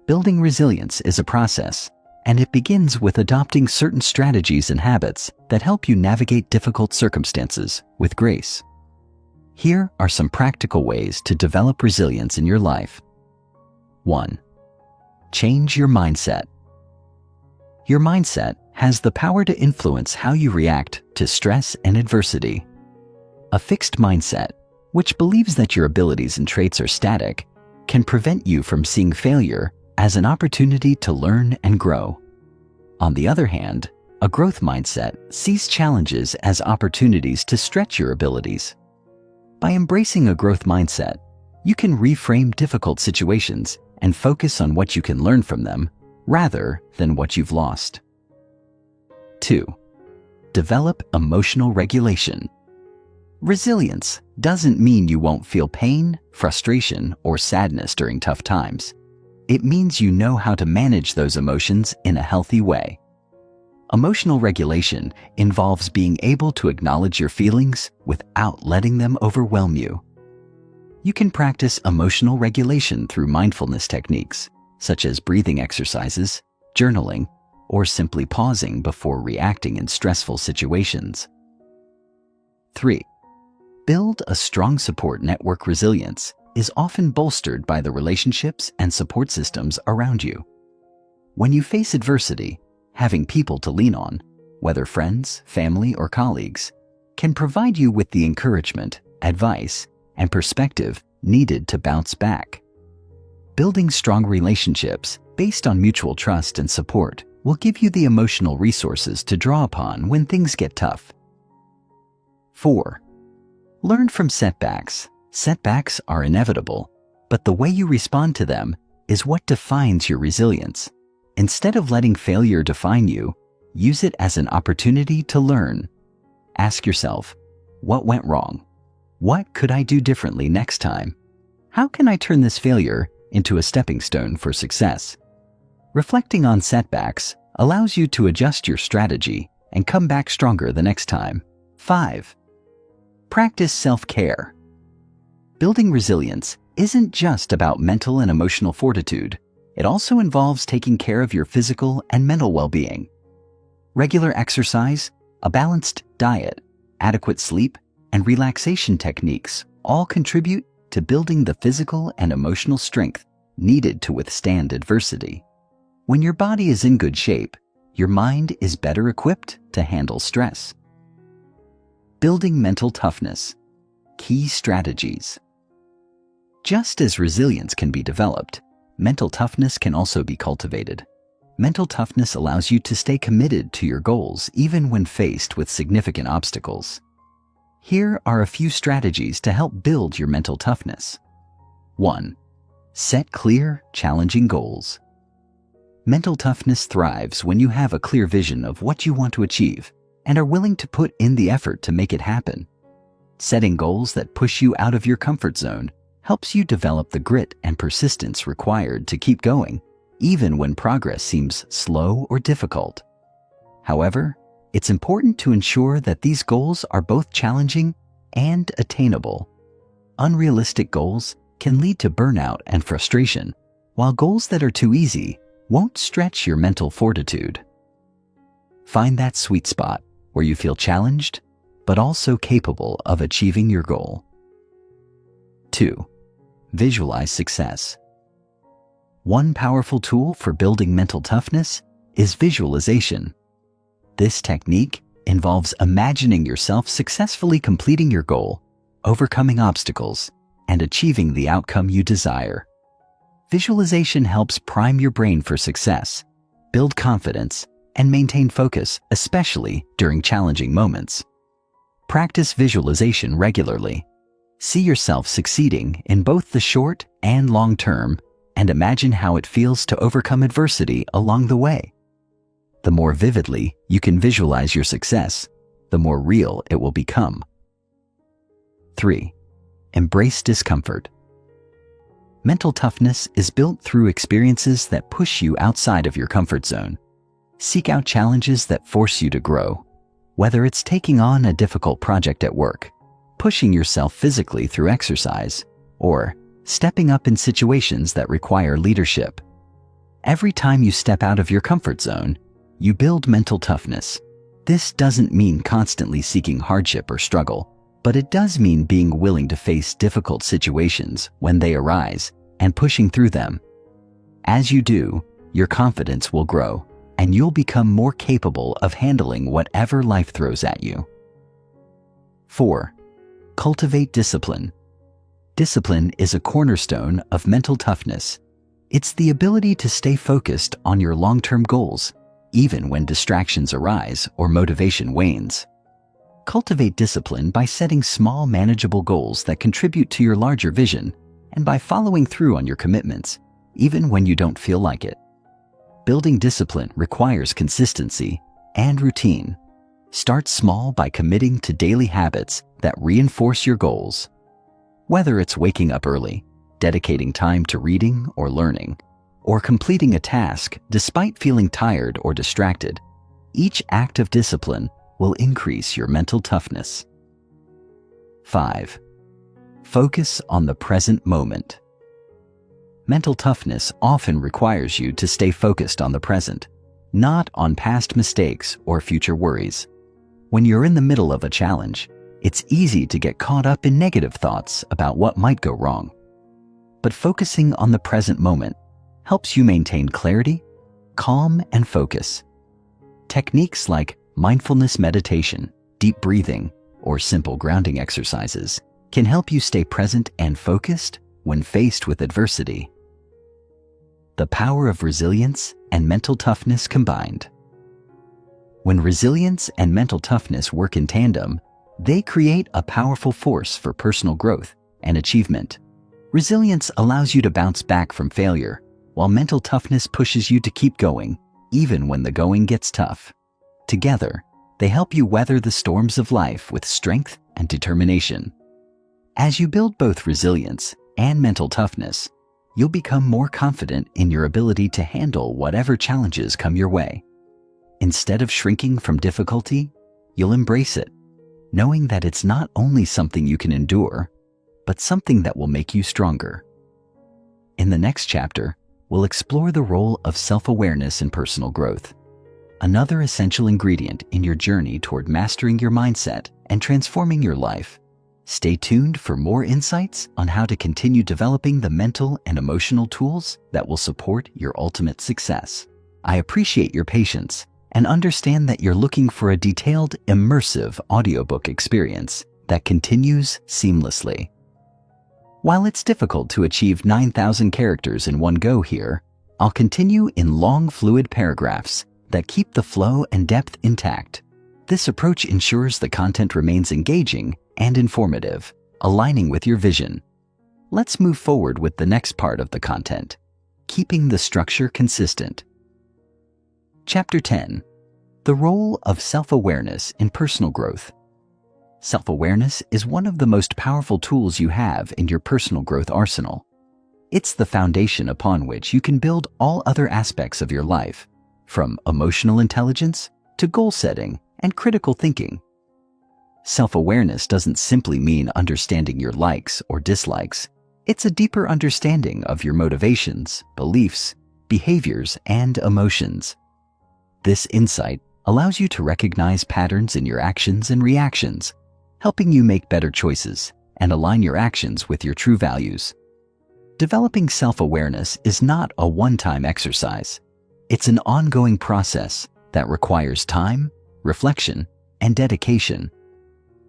Building resilience is a process, and it begins with adopting certain strategies and habits that help you navigate difficult circumstances with grace. Here are some practical ways to develop resilience in your life. 1. Change your mindset. Your mindset has the power to influence how you react to stress and adversity. A fixed mindset, which believes that your abilities and traits are static, can prevent you from seeing failure as an opportunity to learn and grow. On the other hand, a growth mindset sees challenges as opportunities to stretch your abilities. By embracing a growth mindset, you can reframe difficult situations and focus on what you can learn from them rather than what you've lost. 2. Develop emotional regulation. Resilience doesn't mean you won't feel pain, frustration, or sadness during tough times. It means you know how to manage those emotions in a healthy way. Emotional regulation involves being able to acknowledge your feelings without letting them overwhelm you. You can practice emotional regulation through mindfulness techniques, such as breathing exercises, journaling, or simply pausing before reacting in stressful situations. 3. Build a strong support network. Resilience is often bolstered by the relationships and support systems around you. When you face adversity, having people to lean on, whether friends, family, or colleagues, can provide you with the encouragement, advice, and perspective needed to bounce back. Building strong relationships based on mutual trust and support will give you the emotional resources to draw upon when things get tough. 4. Learn from setbacks. Setbacks are inevitable, but the way you respond to them is what defines your resilience. Instead of letting failure define you, use it as an opportunity to learn. Ask yourself, what went wrong? What could I do differently next time? How can I turn this failure into a stepping stone for success? Reflecting on setbacks allows you to adjust your strategy and come back stronger the next time. 5. Practice self-care. Building resilience isn't just about mental and emotional fortitude. It also involves taking care of your physical and mental well-being. Regular exercise, a balanced diet, adequate sleep, and relaxation techniques all contribute to building the physical and emotional strength needed to withstand adversity. When your body is in good shape, your mind is better equipped to handle stress. Building mental toughness. Key strategies. Just as resilience can be developed, mental toughness can also be cultivated. Mental toughness allows you to stay committed to your goals even when faced with significant obstacles. Here are a few strategies to help build your mental toughness. 1. Set clear, challenging goals. Mental toughness thrives when you have a clear vision of what you want to achieve and are willing to put in the effort to make it happen. Setting goals that push you out of your comfort zone helps you develop the grit and persistence required to keep going, even when progress seems slow or difficult. However, it's important to ensure that these goals are both challenging and attainable. Unrealistic goals can lead to burnout and frustration, while goals that are too easy won't stretch your mental fortitude. Find that sweet spot where you feel challenged, but also capable of achieving your goal. 2. Visualize success. One powerful tool for building mental toughness is visualization. This technique involves imagining yourself successfully completing your goal, overcoming obstacles, and achieving the outcome you desire. Visualization helps prime your brain for success, build confidence, and maintain focus, especially during challenging moments. Practice visualization regularly. See yourself succeeding in both the short and long term, and imagine how it feels to overcome adversity along the way. The more vividly you can visualize your success, the more real it will become. 3. Embrace discomfort. Mental toughness is built through experiences that push you outside of your comfort zone. Seek out challenges that force you to grow, whether it's taking on a difficult project at work, pushing yourself physically through exercise, or stepping up in situations that require leadership. Every time you step out of your comfort zone, you build mental toughness. This doesn't mean constantly seeking hardship or struggle, but it does mean being willing to face difficult situations when they arise and pushing through them. As you do, your confidence will grow, and you'll become more capable of handling whatever life throws at you. 4. Cultivate discipline. Discipline is a cornerstone of mental toughness. It's the ability to stay focused on your long-term goals, even when distractions arise or motivation wanes. Cultivate discipline by setting small, manageable goals that contribute to your larger vision and by following through on your commitments, even when you don't feel like it. Building discipline requires consistency and routine. Start small by committing to daily habits that reinforce your goals. Whether it's waking up early, dedicating time to reading or learning, or completing a task despite feeling tired or distracted, each act of discipline will increase your mental toughness. 5. Focus on the present moment. Mental toughness often requires you to stay focused on the present, not on past mistakes or future worries. When you're in the middle of a challenge, it's easy to get caught up in negative thoughts about what might go wrong. But focusing on the present moment helps you maintain clarity, calm, and focus. Techniques like mindfulness meditation, deep breathing, or simple grounding exercises can help you stay present and focused when faced with adversity. The power of resilience and mental toughness combined. When resilience and mental toughness work in tandem, they create a powerful force for personal growth and achievement. Resilience allows you to bounce back from failure, while mental toughness pushes you to keep going, even when the going gets tough. Together, they help you weather the storms of life with strength and determination. As you build both resilience and mental toughness, you'll become more confident in your ability to handle whatever challenges come your way. Instead of shrinking from difficulty, you'll embrace it, knowing that it's not only something you can endure, but something that will make you stronger. In the next chapter, we'll explore the role of self-awareness in personal growth, another essential ingredient in your journey toward mastering your mindset and transforming your life. Stay tuned for more insights on how to continue developing the mental and emotional tools that will support your ultimate success. I appreciate your patience and understand that you're looking for a detailed, immersive audiobook experience that continues seamlessly. While it's difficult to achieve 9,000 characters in one go here, I'll continue in long, fluid paragraphs that keep the flow and depth intact. This approach ensures the content remains engaging and informative, aligning with your vision. Let's move forward with the next part of the content, keeping the structure consistent. Chapter 10. The role of self-awareness in personal growth. Self-awareness is one of the most powerful tools you have in your personal growth arsenal. It's the foundation upon which you can build all other aspects of your life, from emotional intelligence to goal setting and critical thinking. Self-awareness doesn't simply mean understanding your likes or dislikes. It's a deeper understanding of your motivations, beliefs, behaviors, and emotions. This insight allows you to recognize patterns in your actions and reactions, helping you make better choices and align your actions with your true values. Developing self-awareness is not a one-time exercise. It's an ongoing process that requires time, reflection, and dedication.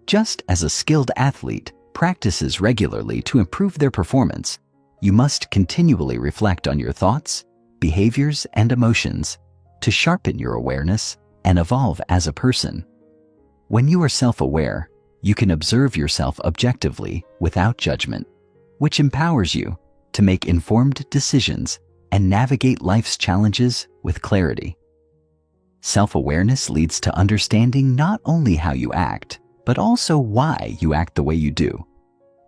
Just as a skilled athlete practices regularly to improve their performance, you must continually reflect on your thoughts, behaviors, and emotions to sharpen your awareness and evolve as a person. When you are self-aware, you can observe yourself objectively without judgment, which empowers you to make informed decisions and navigate life's challenges with clarity. Self-awareness leads to understanding not only how you act, but also why you act the way you do.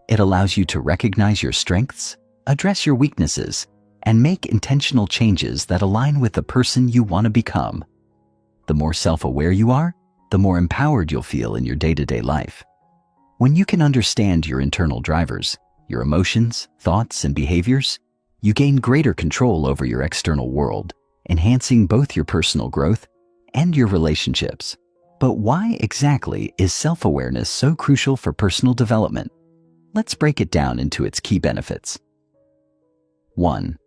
It allows you to recognize your strengths, address your weaknesses, and make intentional changes that align with the person you want to become. The more self-aware you are, the more empowered you'll feel in your day-to-day life. When you can understand your internal drivers, your emotions, thoughts, and behaviors, you gain greater control over your external world, enhancing both your personal growth and your relationships. But why exactly is self-awareness so crucial for personal development? Let's break it down into its key benefits. 1.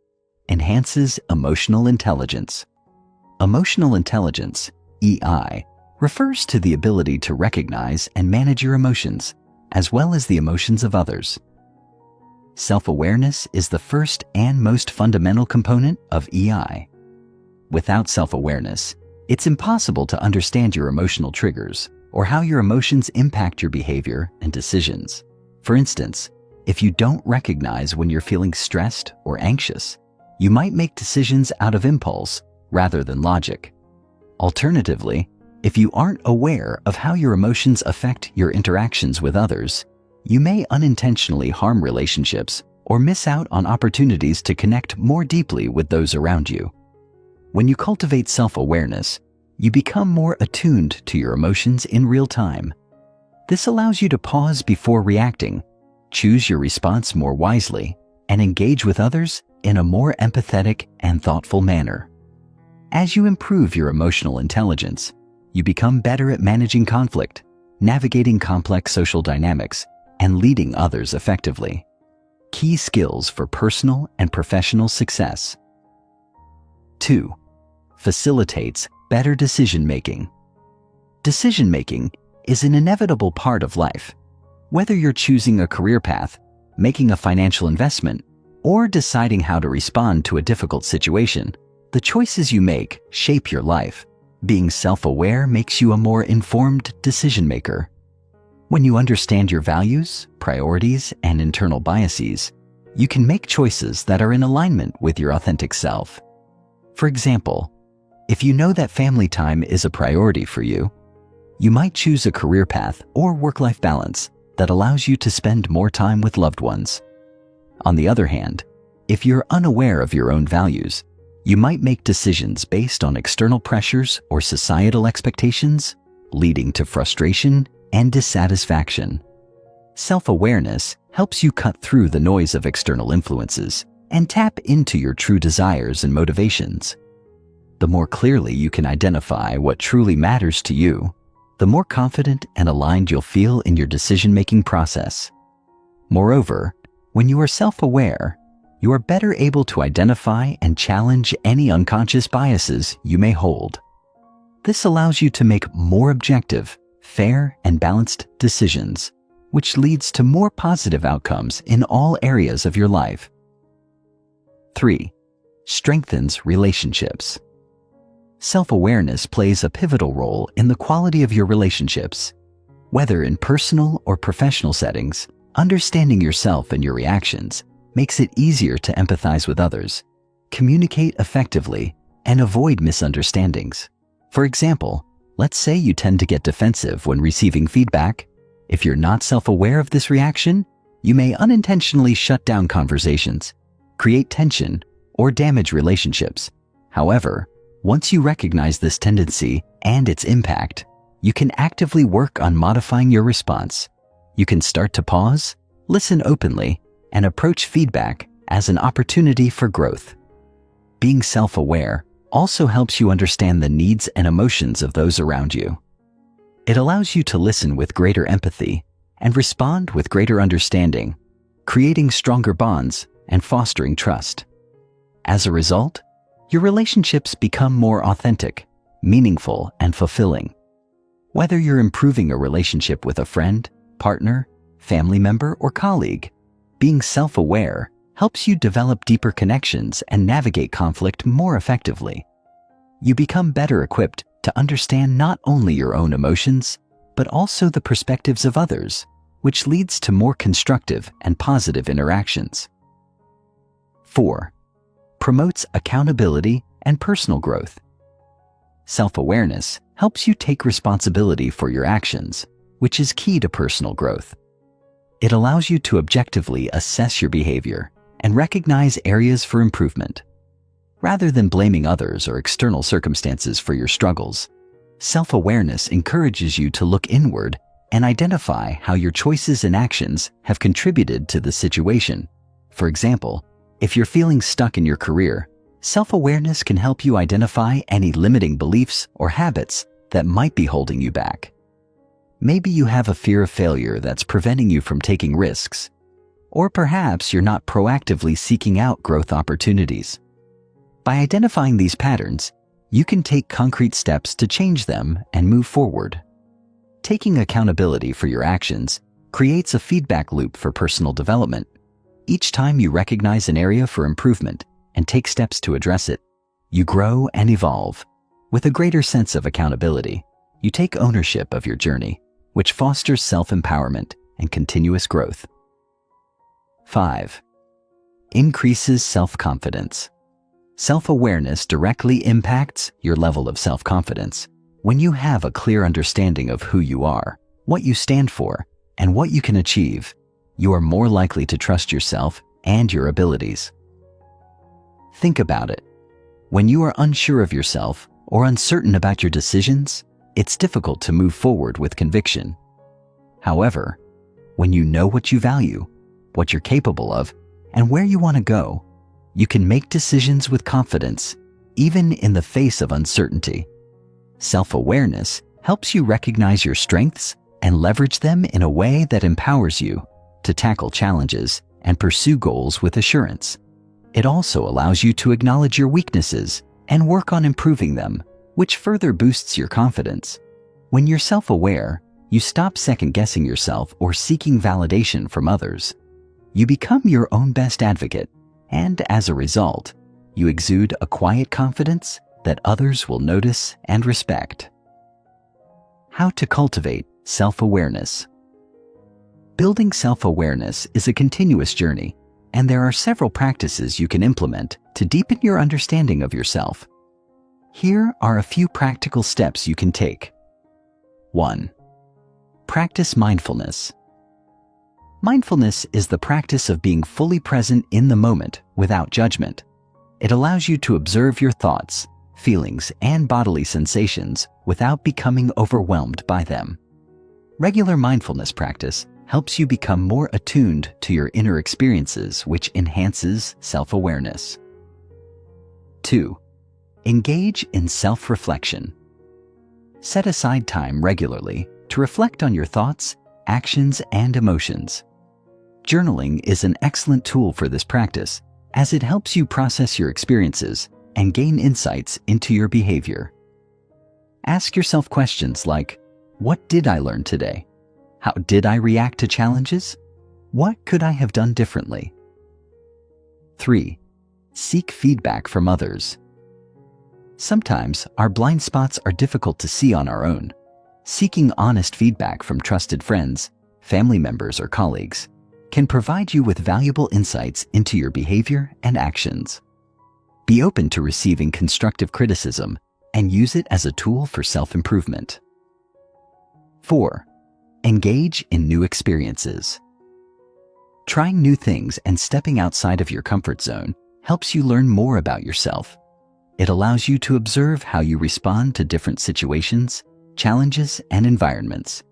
Enhances emotional intelligence. Emotional intelligence, EI, refers to the ability to recognize and manage your emotions, as well as the emotions of others. Self-awareness is the first and most fundamental component of EI. Without self-awareness, it's impossible to understand your emotional triggers or how your emotions impact your behavior and decisions. For instance, if you don't recognize when you're feeling stressed or anxious, you might make decisions out of impulse rather than logic. Alternatively, if you aren't aware of how your emotions affect your interactions with others, you may unintentionally harm relationships or miss out on opportunities to connect more deeply with those around you. When you cultivate self-awareness, you become more attuned to your emotions in real time. This allows you to pause before reacting, choose your response more wisely, and engage with others in a more empathetic and thoughtful manner. As you improve your emotional intelligence, you become better at managing conflict, navigating complex social dynamics, and leading others effectively. Key skills for personal and professional success. 2. Facilitates better decision-making. Decision-making is an inevitable part of life. Whether you're choosing a career path, making a financial investment, or deciding how to respond to a difficult situation, the choices you make shape your life. Being self-aware makes you a more informed decision-maker. When you understand your values, priorities, and internal biases, you can make choices that are in alignment with your authentic self. For example, if you know that family time is a priority for you, you might choose a career path or work-life balance that allows you to spend more time with loved ones. On the other hand, if you're unaware of your own values, you might make decisions based on external pressures or societal expectations, leading to frustration and dissatisfaction. Self-awareness helps you cut through the noise of external influences and tap into your true desires and motivations. The more clearly you can identify what truly matters to you, the more confident and aligned you'll feel in your decision-making process. Moreover, when you are self-aware, you are better able to identify and challenge any unconscious biases you may hold. This allows you to make more objective, fair, and balanced decisions, which leads to more positive outcomes in all areas of your life. 3. Strengthens relationships. Self-awareness plays a pivotal role in the quality of your relationships. Whether in personal or professional settings, understanding yourself and your reactions makes it easier to empathize with others, communicate effectively, and avoid misunderstandings. For example, let's say you tend to get defensive when receiving feedback. If you're not self-aware of this reaction, you may unintentionally shut down conversations, create tension, or damage relationships. However, once you recognize this tendency and its impact, you can actively work on modifying your response. You can start to pause, listen openly, and approach feedback as an opportunity for growth. Being self-aware also helps you understand the needs and emotions of those around you. It allows you to listen with greater empathy and respond with greater understanding, creating stronger bonds and fostering trust. As a result, your relationships become more authentic, meaningful, and fulfilling. Whether you're improving a relationship with a friend, partner, family member, or colleague, being self-aware helps you develop deeper connections and navigate conflict more effectively. You become better equipped to understand not only your own emotions, but also the perspectives of others, which leads to more constructive and positive interactions. 4. Promotes accountability and personal growth. Self-awareness helps you take responsibility for your actions, which is key to personal growth. It allows you to objectively assess your behavior and recognize areas for improvement. Rather than blaming others or external circumstances for your struggles, self-awareness encourages you to look inward and identify how your choices and actions have contributed to the situation. For example, if you're feeling stuck in your career, self-awareness can help you identify any limiting beliefs or habits that might be holding you back. Maybe you have a fear of failure that's preventing you from taking risks, or perhaps you're not proactively seeking out growth opportunities. By identifying these patterns, you can take concrete steps to change them and move forward. Taking accountability for your actions creates a feedback loop for personal development. Each time you recognize an area for improvement and take steps to address it, you grow and evolve. With a greater sense of accountability, you take ownership of your journey, which fosters self-empowerment and continuous growth. 5. Increases self-confidence. Self-awareness directly impacts your level of self-confidence. When you have a clear understanding of who you are, what you stand for, and what you can achieve, you are more likely to trust yourself and your abilities. Think about it. When you are unsure of yourself or uncertain about your decisions, it's difficult to move forward with conviction. However, when you know what you value, what you're capable of, and where you want to go, you can make decisions with confidence, even in the face of uncertainty. Self-awareness helps you recognize your strengths and leverage them in a way that empowers you to tackle challenges and pursue goals with assurance. It also allows you to acknowledge your weaknesses and work on improving them, which further boosts your confidence. When you're self-aware, you stop second-guessing yourself or seeking validation from others. You become your own best advocate, and as a result, you exude a quiet confidence that others will notice and respect. How to cultivate self-awareness. Building self-awareness is a continuous journey, and there are several practices you can implement to deepen your understanding of yourself. Here are a few practical steps you can take. 1. Practice mindfulness. Mindfulness is the practice of being fully present in the moment without judgment. It allows you to observe your thoughts, feelings, and bodily sensations without becoming overwhelmed by them. Regular mindfulness practice helps you become more attuned to your inner experiences, which enhances self-awareness. 2. Engage in self-reflection. Set aside time regularly to reflect on your thoughts, actions, and emotions. Journaling is an excellent tool for this practice, as it helps you process your experiences and gain insights into your behavior. Ask yourself questions like, what did I learn today? How did I react to challenges? What could I have done differently? 3. Seek feedback from others. Sometimes our blind spots are difficult to see on our own. Seeking honest feedback from trusted friends, family members, or colleagues can provide you with valuable insights into your behavior and actions. Be open to receiving constructive criticism and use it as a tool for self-improvement. 4. Engage in new experiences. Trying new things and stepping outside of your comfort zone helps you learn more about yourself. It allows you to observe how you respond to different situations, challenges, and environments.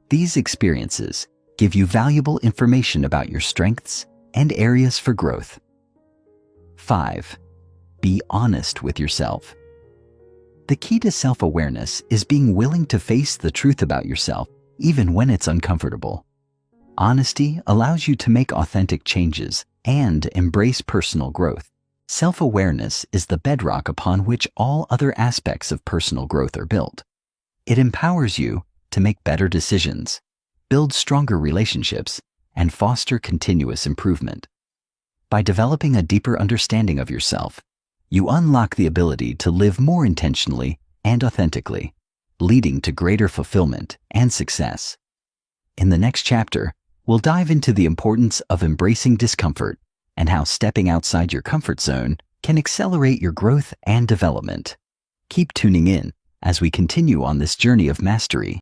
These experiences give you valuable information about your strengths and areas for growth. 5. Be honest with yourself. The key to self-awareness is being willing to face the truth about yourself, even when it's uncomfortable. Honesty allows you to make authentic changes and embrace personal growth. Self-awareness is the bedrock upon which all other aspects of personal growth are built. It empowers you to make better decisions, build stronger relationships, and foster continuous improvement. By developing a deeper understanding of yourself, you unlock the ability to live more intentionally and authentically, leading to greater fulfillment and success. In the next chapter, we'll dive into the importance of embracing discomfort and how stepping outside your comfort zone can accelerate your growth and development. Keep tuning in as we continue on this journey of mastery.